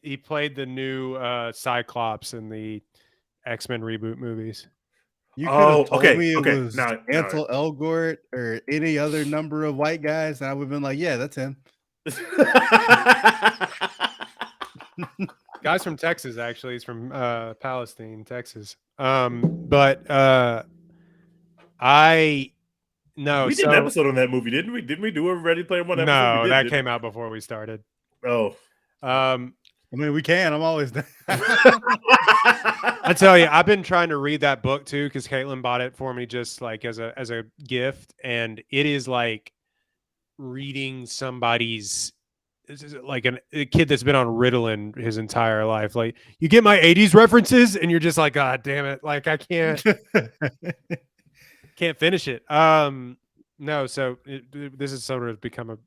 A: He played the new Cyclops in the X-Men reboot movies.
B: You could have told me it was Ansel Elgort or any other number of white guys, and I would have been like, "Yeah, that's him."
A: Guy's from Texas, actually. He's from Palestine, Texas. But No,
C: we did an episode on that movie, didn't we? Didn't we do a Ready Player One episode?
A: No, that came out before we started.
C: Oh,
B: I mean, we can. I'm always down.
A: I tell you, I've been trying to read that book too because Caitlin bought it for me just like as a gift, and it is like reading somebody's like a kid that's been on Ritalin his entire life. Like, you get my 80s references, and you're just like, God damn it! Like, I can't. Can't finish it. No, so this has sort of become a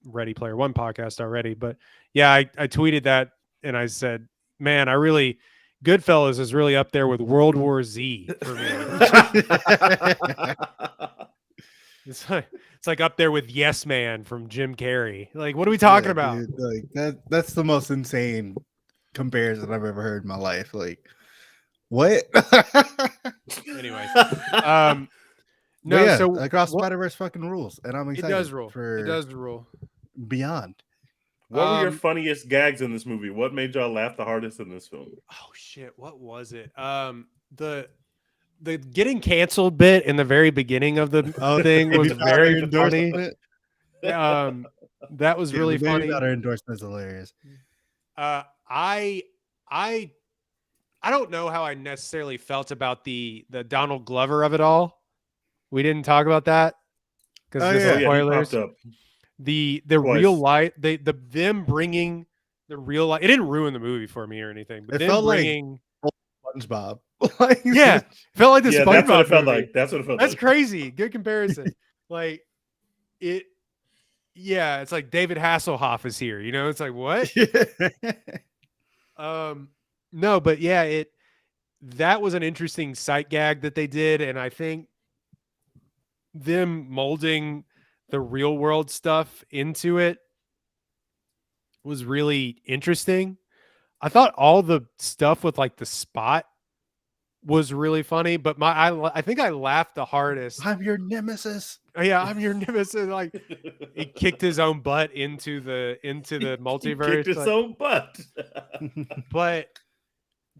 A: Ready Player One podcast already. But yeah, I tweeted that and I said, man, Goodfellas is really up there with World War Z for me. It's like up there with Yes Man from Jim Carrey. Like, what are we talking about?
B: Dude, like that's the most insane comparison I've ever heard in my life. Like, what?
A: Anyway,
B: But
A: no,
B: yeah,
A: so
B: Across
A: what,
B: Spider-Verse fucking rules, and I'm
A: it
B: excited
A: does rule.
B: for
A: It does rule.
B: Beyond.
C: What were your funniest gags in this movie? What made y'all laugh the hardest in this film?
A: Oh shit, what was it? The getting canceled bit in the very beginning of the thing was
B: Baby powder
A: very funny.
B: endorsement.
A: That was really
B: the baby
A: funny.
B: powder endorsement is hilarious.
A: I don't know how I necessarily felt about the Donald Glover of it all. We didn't talk about that because
B: Oh,
A: this
B: yeah.
A: is
C: He
A: spoilers.
C: popped up.
A: The
C: Twice.
A: real life, them bringing the real life. It didn't ruin the movie for me or anything, but
B: It
A: them
B: felt like
A: bringing
B: SpongeBob. Like,
A: yeah, it felt like the
C: Yeah,
A: SpongeBob
C: that's what it felt
A: movie.
C: like. That's what it felt
A: That's
C: like.
A: crazy. Good comparison. Like it. Yeah, it's like David Hasselhoff is here. You know, it's like what? No, but yeah, that was an interesting sight gag that they did, and I think them molding the real world stuff into it was really interesting. I thought all the stuff with like the spot was really funny, but I think I laughed the hardest.
B: I'm your nemesis.
A: Yeah, I'm your nemesis. Like he kicked his own butt into the multiverse.
C: He kicked his own butt.
A: But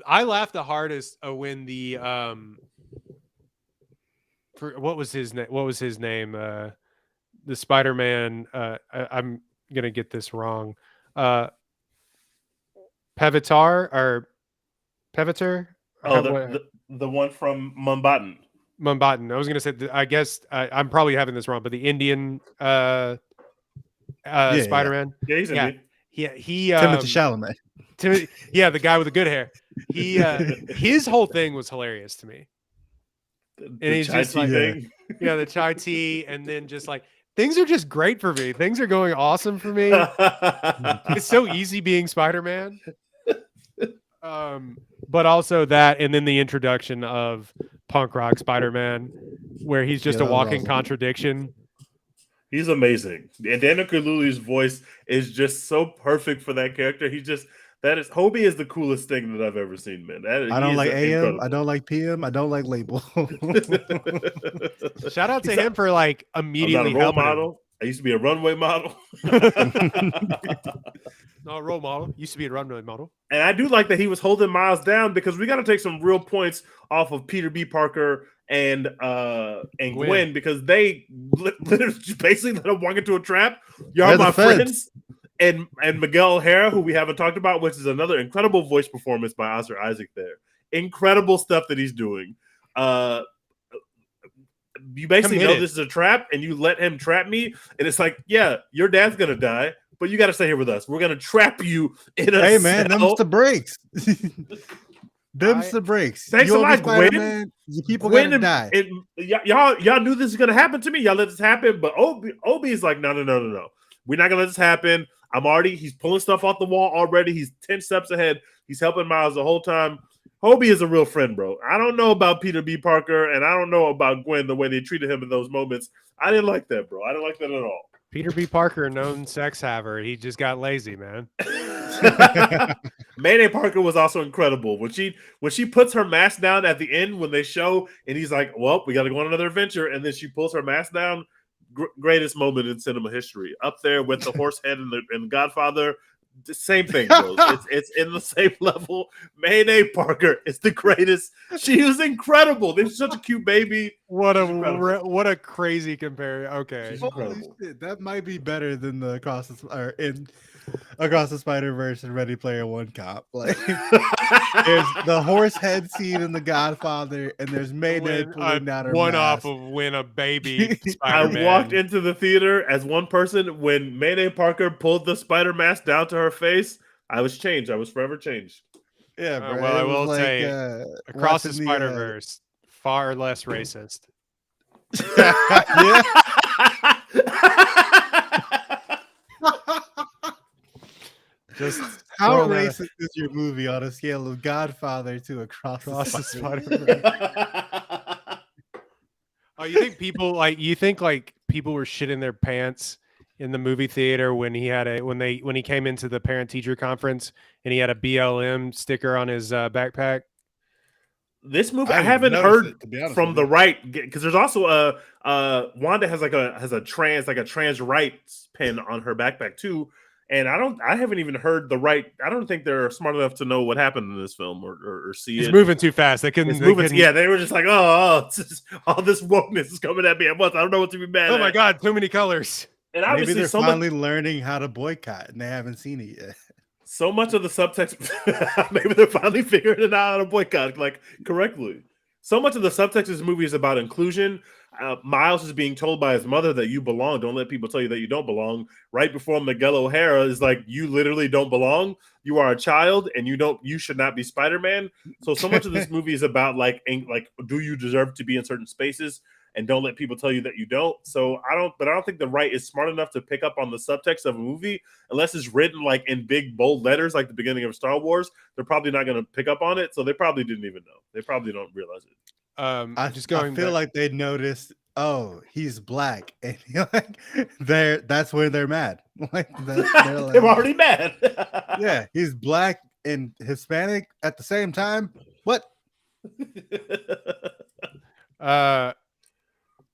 A: I laughed the hardest when the what was his name? What was his name? The Spider-Man. I'm gonna get this wrong. Pevitar or Pevitar?
C: Oh, the one from Mumbattan.
A: Mumbattan. I was gonna say. I guess I'm probably having this wrong, but the Indian Spider-Man.
C: Yeah, he's in it.
A: Yeah, he
B: Timothée Chalamet.
A: Yeah, the guy with the good hair. He his whole thing was hilarious to me. And he's just like, yeah, the chai tea, and then just like things are just great for me. Things are going awesome for me. It's so easy being Spider-Man. But also that, and then the introduction of punk rock Spider-Man, where he's just a walking contradiction.
C: He's amazing. And Daniel Kaluuya's voice is just so perfect for that character. Hobie is the coolest thing that I've ever seen, man.
B: I don't like AM. Incredible. I don't like PM. I don't like Label.
A: Shout out to him for like immediately
C: I'm not a role model. I used to be a runway model.
A: No, a role model. Used to be a runway model.
C: And I do like that he was holding Miles down because we got to take some real points off of Peter B. Parker and Gwen because they basically let him walk into a trap. Y'all my friends. And Miguel O'Hara, who we haven't talked about, which is another incredible voice performance by Oscar Isaac there. Incredible stuff that he's doing. You basically know this is a trap, and you let him trap me, and it's like, yeah, your dad's going to die, but you got to stay here with us. We're going to trap you in a cell.
B: Man, them's the breaks. Them's the breaks.
C: Thanks a lot, Gwen.
B: You people going to die.
C: Y'all knew this was going to happen to me. Y'all let this happen, but Obi is like, no. We're not going to let this happen. He's pulling stuff off the wall already. He's 10 steps ahead. He's helping Miles the whole time. Hobie is a real friend, bro. I don't know about Peter B. Parker, and I don't know about Gwen, the way they treated him in those moments. I didn't like that, bro. I didn't like that at all.
A: Peter B. Parker, known sex haver. He just got lazy, man.
C: Mayday Parker was also incredible. When she puts her mask down at the end when they show, and he's like, well, we got to go on another adventure, and then she pulls her mask down. Greatest moment in cinema history, up there with the horse head and Godfather. The same thing, bro. It's in the same level. Mayday Parker is the greatest. She was incredible. They're such a cute baby.
A: What a crazy comparison. Okay,
C: she's incredible.
B: Shit, that might be better than the Across the Spider-Verse and Ready Player One cop. Like, there's the horse head scene in The Godfather, and there's Mayday pulling down her
A: one
B: mask.
A: off of when a baby
C: I
A: Spider-Man.
C: walked into the theater as one person when Mayday Parker pulled the spider mask down to her face. I was changed. I was forever changed.
B: Yeah, bro.
A: Well, I will say, Across the Spider-Verse, far less racist.
B: Yeah.
A: Just
B: how racist is your movie on a scale of Godfather to Across the Spider-Verse?
A: Oh, you think people were shitting their pants in the movie theater when he came into the parent teacher conference and he had a BLM sticker on his backpack?
C: This movie, I
B: I didn't even
C: haven't
B: notice
C: heard
B: it, to be honest
C: from
B: with
C: the
B: you.
C: right, because there's also Wanda has a trans rights pin on her backpack too, and I haven't even heard the right. I don't think they're smart enough to know what happened in this film or see
A: It's
C: it.
A: moving too fast.
C: It's moving. Yeah, they were just like, it's just, all this wokeness is coming at me at once. I don't know what to be mad
A: Oh
C: at.
A: my God, too many colors.
C: And
B: Maybe
C: obviously,
B: they're
C: so
B: finally
C: much.
B: learning how to boycott, and they haven't seen it yet.
C: So much of the subtext, maybe they're finally figuring it out how to boycott like correctly. So much of the subtext of this movie is about inclusion. Miles is being told by his mother that you belong. Don't let people tell you that you don't belong. Right before Miguel O'Hara is like, you literally don't belong. You are a child, and you should not be Spider-Man. So much of this movie is about like, do you deserve to be in certain spaces? And don't let people tell you that you don't. I don't think the right is smart enough to pick up on the subtext of a movie unless it's written like in big bold letters, like the beginning of Star Wars. They're probably not going to pick up on it, so they probably didn't even know. They probably don't realize it.
B: I feel like they noticed. Oh, he's black, and that's where they're mad. Like they're like,
C: They're already mad.
B: yeah, he's black and Hispanic at the same time. What?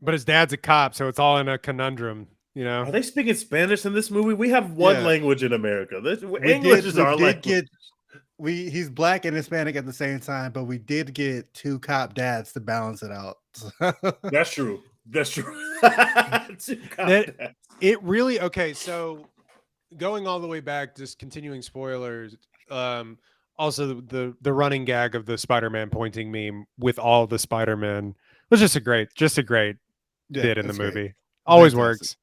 A: But his dad's a cop, so it's all in a conundrum, you know.
C: Are they speaking Spanish in this movie? We have one language in America. English is our language.
B: He's black and Hispanic at the same time, but we did get 2 cop dads to balance it out.
C: That's true. That's true.
A: It really okay. So going all the way back, just continuing spoilers. Also, the running gag of the Spider-Man pointing meme with all the Spider-Man was just a great bit in the movie.
B: Great.
A: Always
B: Fantastic.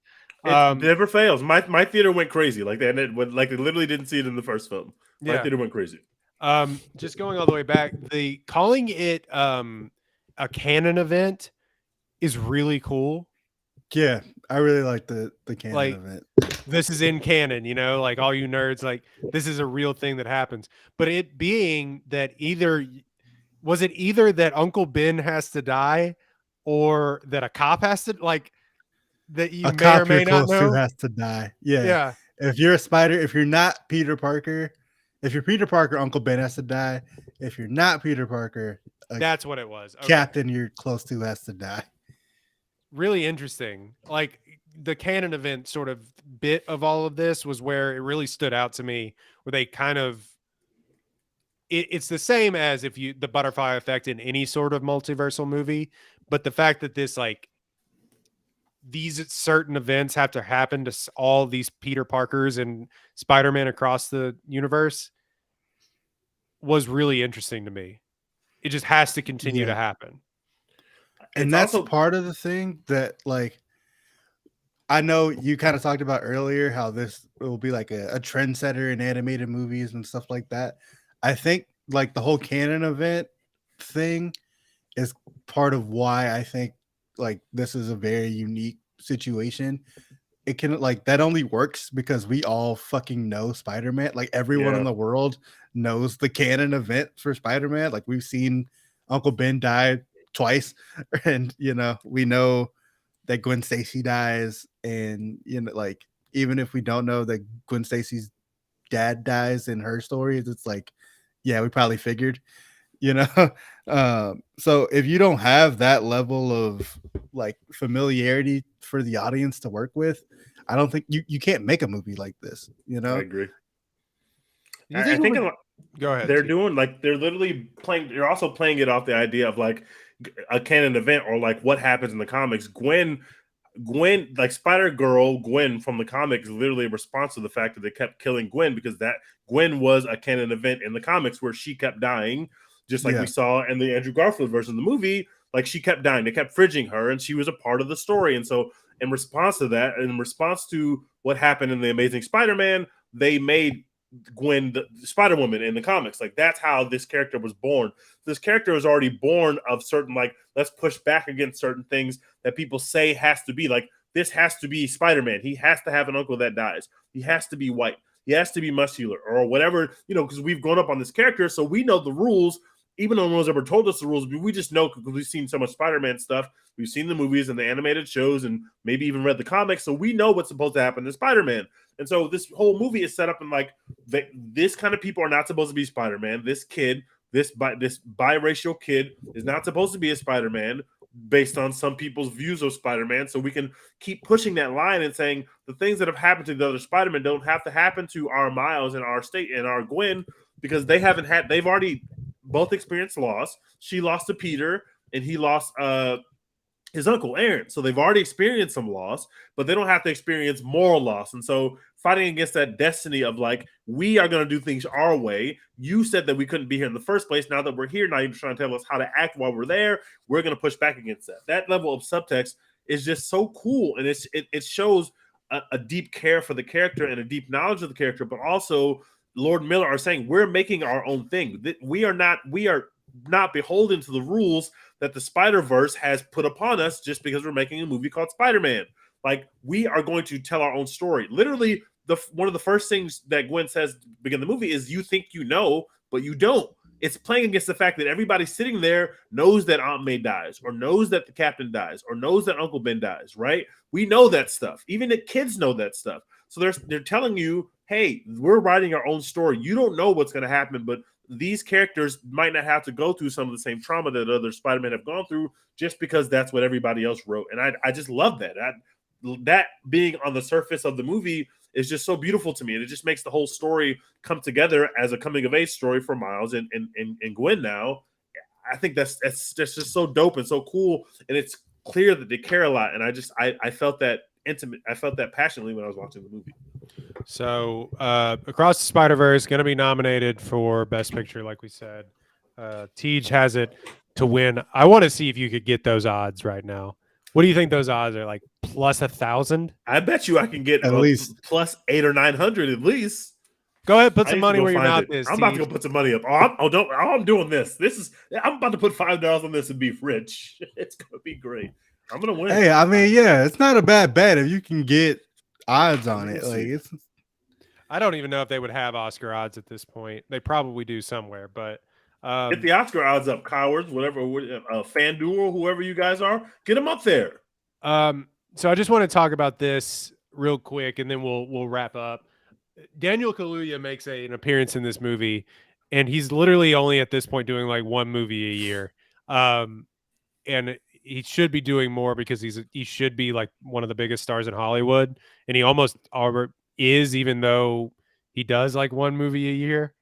A: works.
C: It never fails. My theater went crazy. Like they literally didn't see it in the first film. My theater went crazy.
A: Just going all the way back, calling it a canon event is really cool.
B: Yeah, I really like the canon event.
A: This is in canon, you know, like all you nerds, like this is a real thing that happens. But it being that either that Uncle Ben has to die or that a cop has to that you may or may not know
B: has to die. Yeah. If you're a spider, if you're not Peter Parker, if you're Peter Parker, Uncle Ben has to die. If you're not Peter Parker,
A: that's what it was. Okay.
B: Captain you're close to has to die.
A: Really interesting. Like the canon event sort of bit of all of this was where it really stood out to me, where they kind of it's the same as the butterfly effect in any sort of multiversal movie, but the fact that these certain events have to happen to all these Peter Parkers and Spider-Man across the universe was really interesting to me. It just has to continue to happen.
B: And that's also part of the thing that, like, I know you kind of talked about earlier how this will be like a trendsetter in animated movies and stuff like that. I think like the whole canon event thing is part of why I think like this is a very unique situation. It can that only works because we all fucking know Spider-Man. Like everyone in the world knows the canon event for Spider-Man. Like we've seen Uncle Ben die twice, and we know that Gwen Stacy dies, and like even if we don't know that Gwen Stacy's dad dies in her stories, it's like, yeah, we probably figured, so if you don't have that level of like familiarity for the audience to work with, I don't think you can't make a movie like this.
C: I agree.
A: I think go ahead.
C: They're doing they're literally playing. They're also playing it off the idea of like a canon event or like what happens in the comics. Gwen, like Spider-Girl Gwen from the comics, literally a response to the fact that they kept killing Gwen because that Gwen was a canon event in the comics where she kept dying, just like we saw in the Andrew Garfield version of the movie. Like she kept dying, they kept fridging her, and she was a part of the story. And so, in response to that, in response to what happened in the Amazing Spider-Man, they made Gwen the Spider-Woman in the comics. Like that's how this character was born. This character was already born of certain let's push back against certain things that people say has to be this has to be Spider-Man. He has to have an uncle that dies. He has to be white. He has to be muscular or whatever, because we've grown up on this character, so we know the rules. even though no one's ever told us the rules, we just know because we've seen so much Spider-Man stuff. We've seen the movies and the animated shows and maybe even read the comics. So we know what's supposed to happen to Spider-Man. And so this whole movie is set up in like this kind of people are not supposed to be Spider-Man. This kid, this biracial kid is not supposed to be a Spider-Man based on some people's views of Spider-Man. So we can keep pushing that line and saying the things that have happened to the other Spider-Man don't have to happen to our Miles and our State and our Gwen because they've already both experienced loss. She lost to Peter and he lost his uncle Aaron. So they've already experienced some loss, but they don't have to experience more loss. And so fighting against that destiny of like, we are going to do things our way. You said that we couldn't be here in the first place. Now that we're here, now you're trying to tell us how to act while we're there. We're going to push back against that. That level of subtext is just so cool. And it shows a deep care for the character and a deep knowledge of the character, but also Lord Miller are saying we're making our own thing. We are not beholden to the rules that the Spider-Verse has put upon us just because we're making a movie called Spider-Man. Like, we are going to tell our own story. Literally, one of the first things that Gwen says to begin the movie is you think you know, but you don't. It's playing against the fact that everybody sitting there knows that Aunt May dies, or knows that the captain dies, or knows that Uncle Ben dies, right? We know that stuff. Even the kids know that stuff. So they're telling you, hey, we're writing our own story. You don't know what's going to happen, but these characters might not have to go through some of the same trauma that other Spider-Man have gone through just because that's what everybody else wrote. And I just love that. That being on the surface of the movie is just so beautiful to me. And it just makes the whole story come together as a coming-of-age story for Miles and Gwen now. I think that's just so dope and so cool. And it's clear that they care a lot. And I felt that intimate. I felt that passionately when I was watching the movie.
A: So Across the Spider-Verse going to be nominated for Best Picture, like we said. Tej has it to win. I want to see if you could get those odds right now. What do you think those odds are? Like plus 1,000?
C: I bet you I can get
B: at least
C: plus 800 or 900 at least.
A: Go ahead, put some money where your mouth is.
C: I'm about to go put some money up. I'm doing this. I'm about to put $5 on this and be rich. It's gonna be great. I'm gonna win.
B: Hey, I mean, yeah, it's not a bad bet if you can get odds on it. Like
A: I don't even know if they would have Oscar odds at this point. They probably do somewhere, but
C: get the Oscar odds up, cowards. Whatever, FanDuel, whoever you guys are, get them up there.
A: So I just want to talk about this real quick, and then we'll wrap up. Daniel Kaluuya makes an appearance in this movie, and he's literally only at this point doing like one movie a year. And he should be doing more because he should be like one of the biggest stars in Hollywood, and he almost is, even though he does like one movie a year.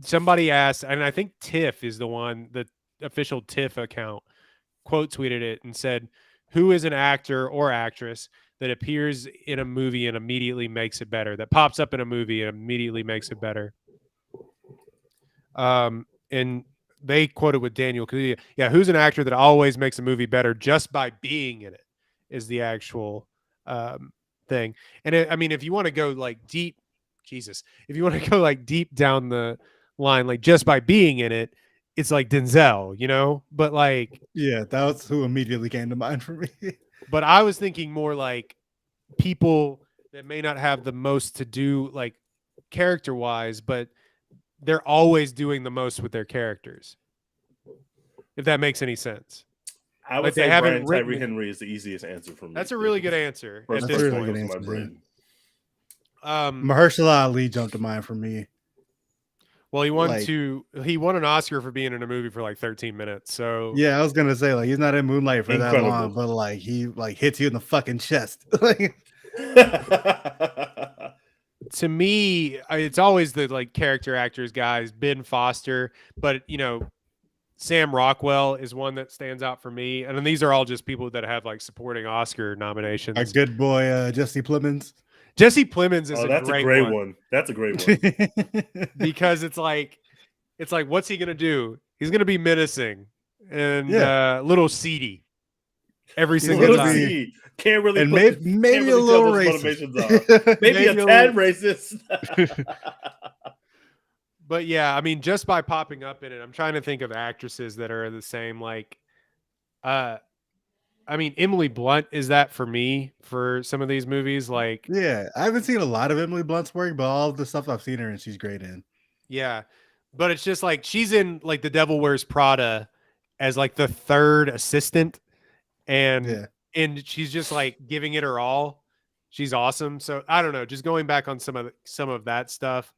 A: Somebody asked, and I think Tiff is the official Tiff account quote tweeted it and said, who is an actor or actress that appears in a movie and immediately makes it better, that pops up in a movie and immediately makes it better? And they quoted with Daniel Kaluuya. Yeah, who's an actor that always makes a movie better just by being in it is the actual thing. And I mean, if you want to go like deep, if you want to go like deep down the line, like just by being in it, it's like Denzel, you know? But like,
B: yeah, that was who immediately came to mind for me.
A: But I was thinking more like people that may not have the most to do, like character wise, but they're always doing the most with their characters. If that makes any sense.
C: I would say Brian Tyree Henry is the easiest answer for me.
A: That's a really good answer.
B: That's a really good answer. Mahershala Ali jumped to mind for me.
A: Well, he won an Oscar for being in a movie for like 13 minutes. So
B: yeah, I was gonna say like he's not in Moonlight for that long, but like he like hits you in the fucking chest.
A: To me, it's always the like character actors guys, Ben Foster, but you know, Sam Rockwell is one that stands out for me. And then these are all just people that have like supporting Oscar nominations.
B: A good boy, Jesse Plemons.
A: Jesse Plemons is
C: a great one. That's a great one.
A: Because it's like, what's he gonna do? He's gonna be menacing and little seedy every single time.
C: Seedy. Can't really,
B: and maybe a little racist.
C: Maybe a tad racist.
A: But yeah, I mean, just by popping up in it, I'm trying to think of actresses that are the same. Like, I mean, Emily Blunt is that for me for some of these movies. Like,
B: yeah, I haven't seen a lot of Emily Blunt's work, but all the stuff I've seen her in, she's great in.
A: Yeah. But it's just like she's in like The Devil Wears Prada as like the third assistant and
B: Yeah.
A: and she's just like giving it her all. She's awesome. So I don't know, just going back on some of that stuff.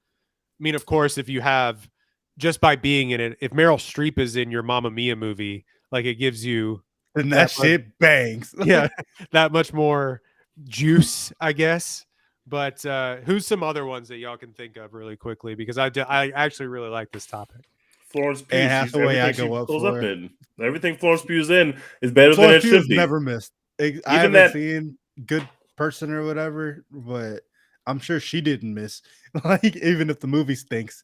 A: I mean, of course, if you have just by being in it, if Meryl Streep is in your Mamma Mia movie, like it gives you
B: And that shit bangs.
A: yeah, that much more juice, I guess. But who's some other ones that y'all can think of really quickly? Because I actually really like this topic.
C: Florence Pugh.
B: And
C: She's
B: Hathaway, I
C: everything
B: go
C: she
B: up
C: goes
B: for.
C: up in. Everything Florence Pugh's in is better
B: Florence
C: than it
B: Pugh
C: should be.
B: never missed. I haven't seen Good Person or whatever, but I'm sure she didn't miss. Like even if the movie stinks.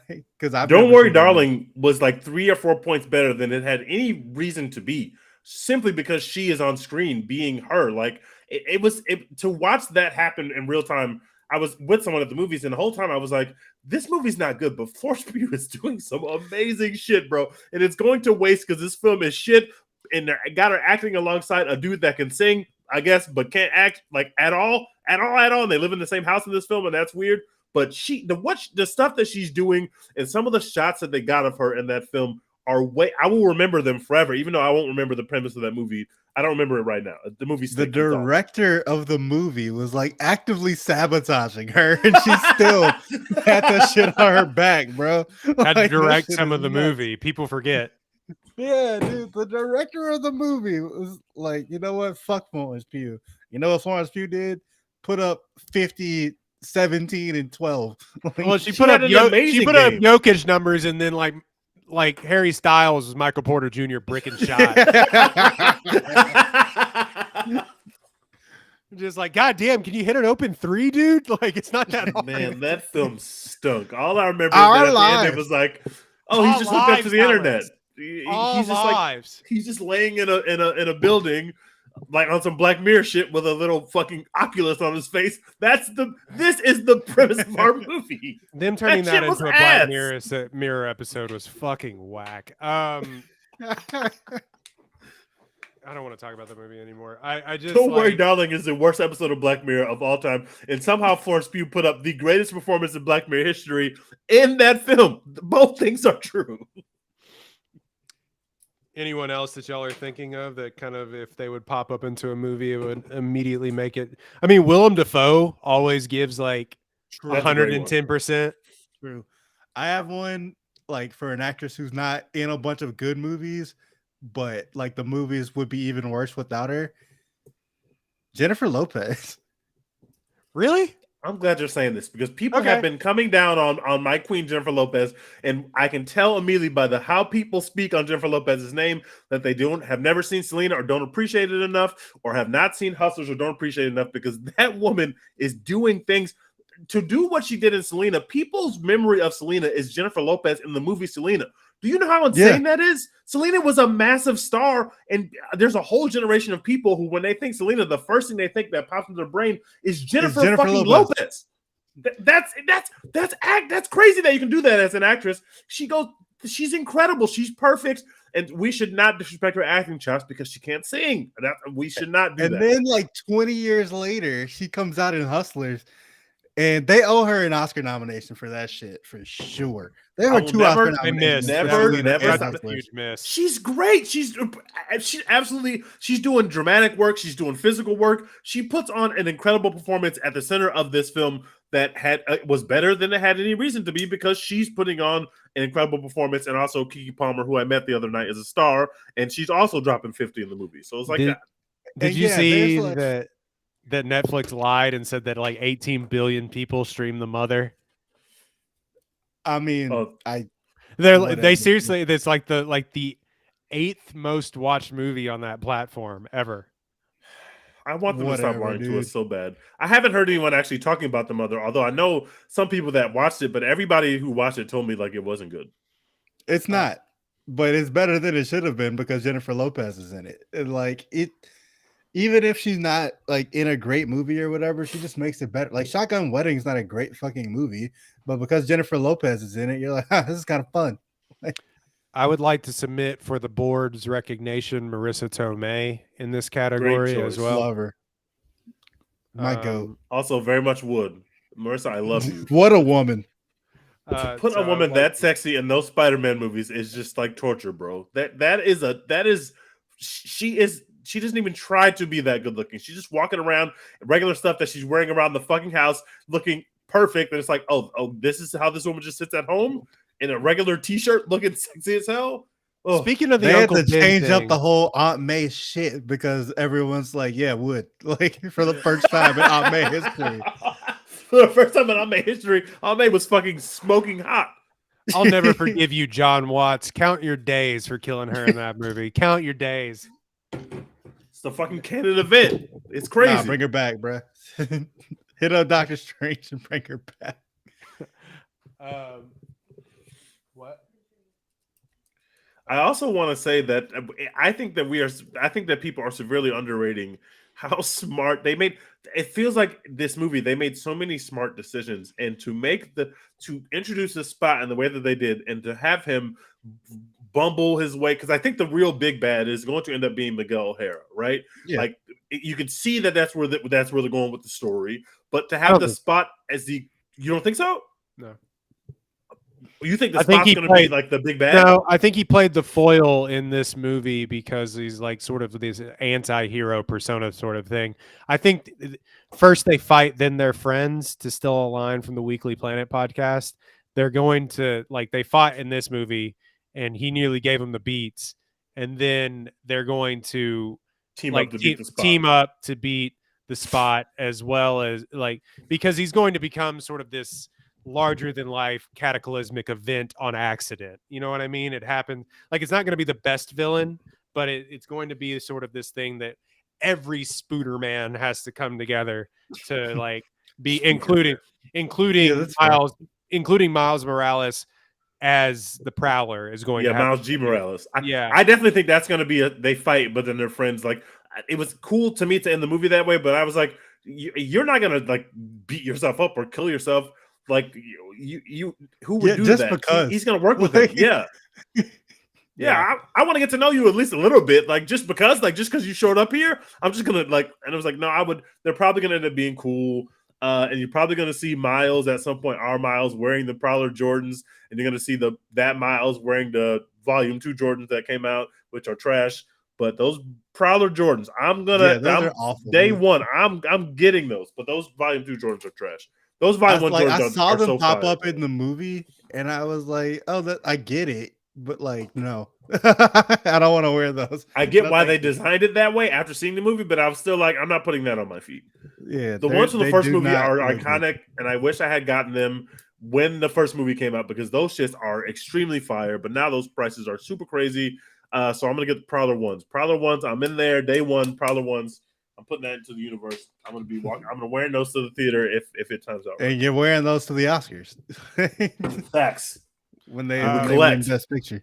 B: Because
C: Don't Worry, Darling was like 3 or 4 points better than it had any reason to be, simply because she is on screen being her. Like it was to watch that happen in real time. I was with someone at the movies, and the whole time I was like, this movie's not good, but Florence Pugh is doing some amazing shit, bro. And it's going to waste because this film is shit, and they got her acting alongside a dude that can sing, I guess, but can't act like at all. And they live in the same house in this film, and that's weird. But the stuff that she's doing and some of the shots that they got of her in that film are I will remember them forever, even though I won't remember the premise of that movie. I don't remember it right now. The movie.
B: The director of the movie was like actively sabotaging her, and she still had that shit on her back, bro.
A: Had to
B: Like,
A: direct
B: that shit
A: some
B: is
A: of the
B: nuts.
A: movie. People forget.
B: Yeah, dude. The director of the movie was like, you know what? Fuck Florence Pugh. You know what Florence Pugh did? Put up 50, 17, and 12.
A: Well, she put up Jokic numbers, and then like Harry Styles was Michael Porter Jr. brick and shot. Just like, God damn, can you hit an open three, dude? Like, it's not that hard.
C: Man, that film stunk. All I remember
B: Our
C: is that at the end
B: lives.
C: it was like, oh, he's just hooked up to the internet.
A: All lives.
C: He's just laying in a building, like on some Black Mirror shit with a little fucking Oculus on his face. This is the premise of our movie.
A: Them turning that
C: shit
A: into
C: was
A: a
C: ass.
A: Black Mirror episode was fucking whack. I don't want to talk about the movie anymore. I just
C: Don't Worry, Darling is the worst episode of Black Mirror of all time, and somehow Florence Pugh put up the greatest performance in Black Mirror history in that film. Both things are true.
A: Anyone else that y'all are thinking of that kind of, if they would pop up into a movie, it would immediately make it? I mean, Willem Dafoe always gives like 110%.
B: True. I have one like for an actress who's not in a bunch of good movies, but like the movies would be even worse without her. Jennifer Lopez.
A: Really?
C: I'm glad you're saying this because people have been coming down on my queen Jennifer Lopez, and I can tell immediately by how people speak on Jennifer Lopez's name that they have never seen Selena or don't appreciate it enough, or have not seen Hustlers or don't appreciate it enough, because that woman is doing things to do what she did in Selena. People's memory of Selena is Jennifer Lopez in the movie Selena. Do you know how insane that is? Selena was a massive star, and there's a whole generation of people who, when they think Selena, the first thing they think that pops into their brain is Jennifer fucking Lopez. That's crazy that you can do that as an actress. She's incredible. She's perfect, and we should not disrespect her acting chops because she can't sing. We should not do that.
B: And then, like 20 years later, she comes out in Hustlers. And they owe her an Oscar nomination for that shit for sure. They owe her 2 Oscar nominations.
C: Never.
A: Huge miss.
C: She's great. She's doing dramatic work. She's doing physical work. She puts on an incredible performance at the center of this film that was better than it had any reason to be, because she's putting on an incredible performance. And also Keke Palmer, who I met the other night, is a star, and she's also dropping 50 in the movie. So it's like that.
A: Did you see that Netflix lied and said that like 18 billion people stream The Mother?
B: I mean,
A: they seriously, it's like the 8th most watched movie on that platform ever.
C: I want them to stop lying to us so bad. I haven't heard anyone actually talking about The Mother, although I know some people that watched it, but everybody who watched it told me like it wasn't good.
B: It's not, but it's better than it should have been because Jennifer Lopez is in it. And like it, even if she's not like in a great movie or whatever, she just makes it better. Like Shotgun Wedding is not a great fucking movie, but because Jennifer Lopez is in it, you're like, this is kind of fun.
A: I would like to submit for the board's recognition Marissa Tomei in this category as well.
B: Love her. My goat.
C: Also, very much would. Marissa, I love you.
B: What a woman.
C: To put a woman that sexy in those Spider-Man movies is just like torture, bro. She doesn't even try to be that good looking. She's just walking around regular stuff that she's wearing around the fucking house, looking perfect. And it's like, oh, this is how this woman just sits at home in a regular t-shirt, looking sexy as hell.
A: Oh. Speaking of the
B: they
A: Uncle
B: had to
A: Ben
B: change
A: thing,
B: up the whole Aunt May shit because everyone's like, yeah, would like for the first time in Aunt May history.
C: For the first time in Aunt May history, Aunt May was fucking smoking hot.
A: I'll never forgive you, John Watts. Count your days for killing her in that movie. Count your days.
C: It's the fucking canon event. It's crazy.
B: Nah, bring her back, bro. Hit up Doctor Strange and bring her back.
A: What?
C: I also want to say that I think that people are severely underrating how smart they made. It feels like this movie, they made so many smart decisions, and to introduce this Spot in the way that they did, and to have him bumble his way, because I think the real big bad is going to end up being Miguel O'Hara, right?
B: Yeah.
C: Like you can see that's where they're going with the story, but to have the Spot as you don't think so?
A: No.
C: You think the Spot's going to be like the big bad?
A: No, I think he played the foil in this movie because he's like sort of this anti-hero persona sort of thing. I think first they fight, then they're friends, to steal a line from the Weekly Planet podcast. They're going to, like, they fought in this movie and he nearly gave him the beats. And then they're going to team up to beat the Spot, as well as, like, because he's going to become sort of this larger than life cataclysmic event on accident. You know what I mean? It happened. Like, it's not going to be the best villain, but it's going to be sort of this thing that every Spooder man has to come together to like be including Miles Morales as the Prowler is going to
C: Miles G. Morales.
A: I
C: definitely think that's going to be they fight, but then they're friends. Like, it was cool to me to end the movie that way, but I was like, you're not going to like beat yourself up or kill yourself. Like, you who would do that? Because he's gonna work with it. Yeah. I want to get to know you at least a little bit. Like, just because you showed up here, I'm just gonna like. And I was like, no, they're probably gonna end up being cool. And you're probably gonna see Miles at some point. Our Miles wearing the Prowler Jordans, and you're gonna see that Miles wearing the Volume 2 Jordans that came out, which are trash. But those Prowler Jordans, those are awful. Day one, I'm getting those. But those Volume 2 Jordans are trash. Those
B: I saw them pop up in the movie, and I was like, "Oh, I get it," but like, no, I don't want to wear those.
C: I get why they designed it that way after seeing the movie, but I was still like, I'm not putting that on my feet.
B: Yeah,
C: the ones from the first movie are iconic, and I wish I had gotten them when the first movie came out, because those shits are extremely fire. But now those prices are super crazy. So I'm gonna get the Prowler ones. I'm in there day one. Prowler ones. I'm putting that into the universe. I'm gonna be walking. I'm gonna wear those to the theater if it times out.
B: Right. And you're wearing those to the Oscars.
C: Facts.
B: When they win Best Picture.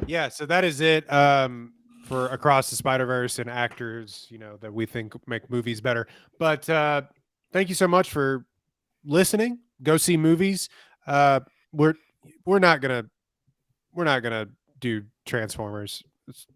A: Yeah. So that is it for Across the Spider-Verse and actors, that we think make movies better. But thank you so much for listening. Go see movies. We're not gonna do Transformers.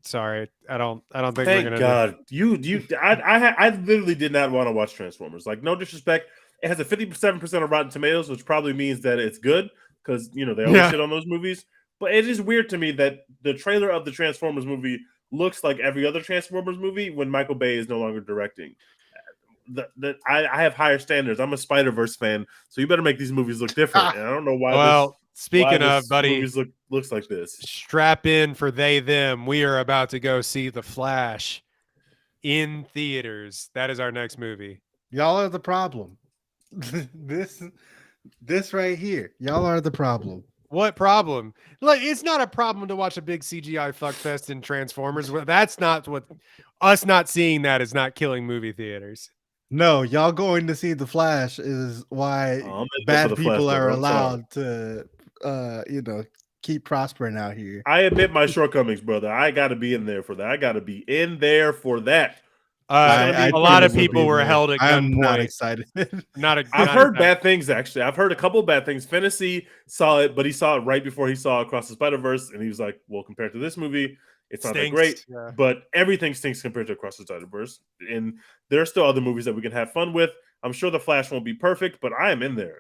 A: Sorry, I don't think
C: Thank
A: we're gonna.
C: God, I literally did not want to watch Transformers. Like, no disrespect, it has a 57% of Rotten Tomatoes, which probably means that it's good because they always shit on those movies. But it is weird to me that the trailer of the Transformers movie looks like every other Transformers movie when Michael Bay is no longer directing. I have higher standards. I'm a Spider-Verse fan, so you better make these movies look different. And I don't know why.
A: Well, speaking of, buddy,
C: movies looks like this.
A: Strap in for they them. We are about to go see The Flash in theaters. That is our next movie.
B: Y'all are the problem. This right here. Y'all are the problem.
A: What problem? Like, it's not a problem to watch a big CGI fuckfest in Transformers. That's not what us not seeing that is not killing movie theaters.
B: No, y'all going to see The Flash is why bad people are allowed to, keep prospering out here.
C: I admit my shortcomings, brother. I got to be in there for that. I got to be in there for that.
A: A lot of people were held at gunpoint.
B: I'm not excited.
C: I've heard bad things, actually. I've heard a couple of bad things. Fantasy saw it, but he saw it right before he saw Across the Spider-Verse, and he was like, well, compared to this movie, it's not that great. Yeah. But everything stinks compared to Across the Spider-Verse. And there are still other movies that we can have fun with. I'm sure the Flash won't be perfect, but I am in there.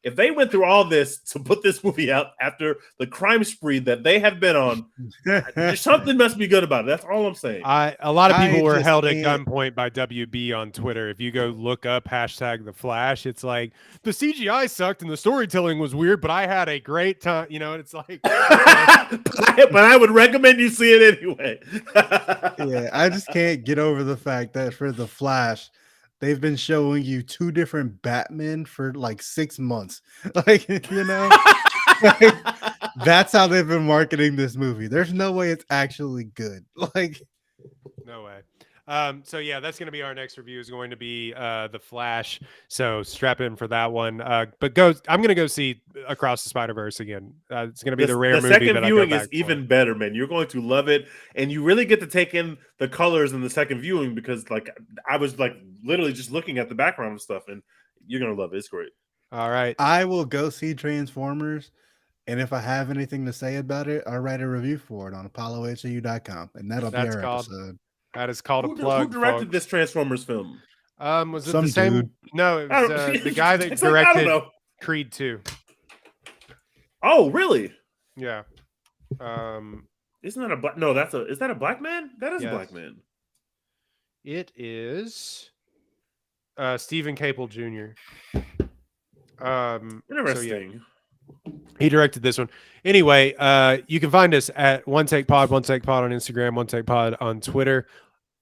C: If they went through all this to put this movie out after the crime spree that they have been on, there's something must be good about it. That's all I'm saying.
A: A lot of people
B: I
A: were
B: just
A: held at
B: can't-
A: gunpoint by WB on Twitter. If you go look up hashtag the Flash, it's like the CGI sucked and the storytelling was weird, but I had a great time. You know, it's like,
C: but I would recommend you see it anyway.
B: Yeah, I just can't get over the fact that for the Flash, they've been showing you 2 different Batmen for like 6 months. Like, you know, like, that's how they've been marketing this movie. There's no way it's actually good. Like,
A: no way. So yeah, that's going to be our next review is going to be the Flash. So strap in for that one. But I'm going to go see Across the Spider-Verse again. It's going to be the rare movie
C: second
A: that
C: viewing
A: I go
C: is
A: back for.
C: even better, man. You're going to love it, and you really get to take in the colors in the second viewing because, like, I was like literally just looking at the background and stuff, and you're gonna love it. It's great.
A: All right.
B: I will go see Transformers, and if I have anything to say about it, I'll write a review for it on apollohau.com, and that'll be our episode.
A: That is called a
C: Who
A: plug.
C: directed
A: folks.
C: this Transformers film?
A: Was it
B: Some
A: the same?
B: dude.
A: No, it
C: I
A: was
C: don't-
A: the guy that
C: It's like, I don't
A: directed
C: know.
A: Creed 2.
C: Oh, really?
A: Yeah.
C: Isn't that a black? No, is that a black man? That is
A: Yes.
C: a black man.
A: It is Stephen Capel Jr.
C: Interesting.
A: He directed this one. Anyway, you can find us at One Take Pod on Instagram, One Take Pod on Twitter.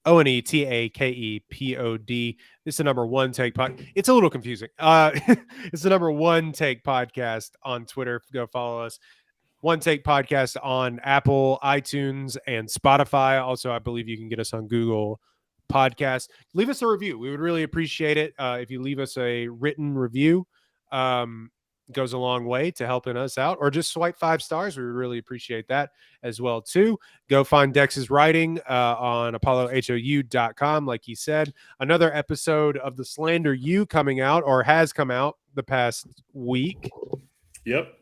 A: ONETAKEPOD. This is the number 1 take pod. It's a little confusing. It's the number 1 take podcast on Twitter. Go follow us. One Take Podcast on Apple, iTunes, and Spotify. Also, I believe you can get us on Google Podcasts. Leave us a review. We would really appreciate it if you leave us a written review. Goes a long way to helping us out, or just swipe 5 stars. We would really appreciate that as well too. Go find Dex's writing on apollohou.com. Like he said, another episode of the Slander U coming out, or has come out the past week.
C: Yep.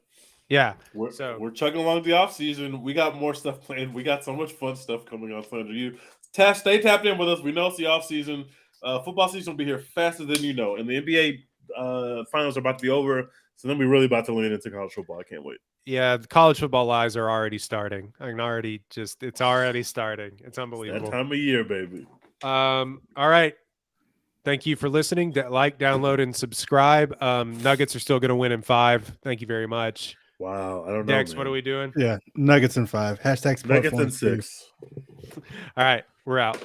A: Yeah.
C: We're chugging along the off season. We got more stuff planned. We got so much fun stuff coming on Slander U. Stay tapped in with us. We know it's the off season. Football season will be here faster than you know, and the NBA finals are about to be over. So then we're really about to lean into college football. I can't wait.
A: Yeah, the college football lives are already starting. It's already starting. It's unbelievable.
C: That time of year, baby.
A: All right. Thank you for listening. Like, download, and subscribe. Nuggets are still going to win in 5. Thank you very much.
C: Wow, I don't know.
A: Dex,
C: man.
A: what are we doing?
B: Yeah, Nuggets in 5. Hashtag
C: Nuggets in 6.
A: All right, we're out.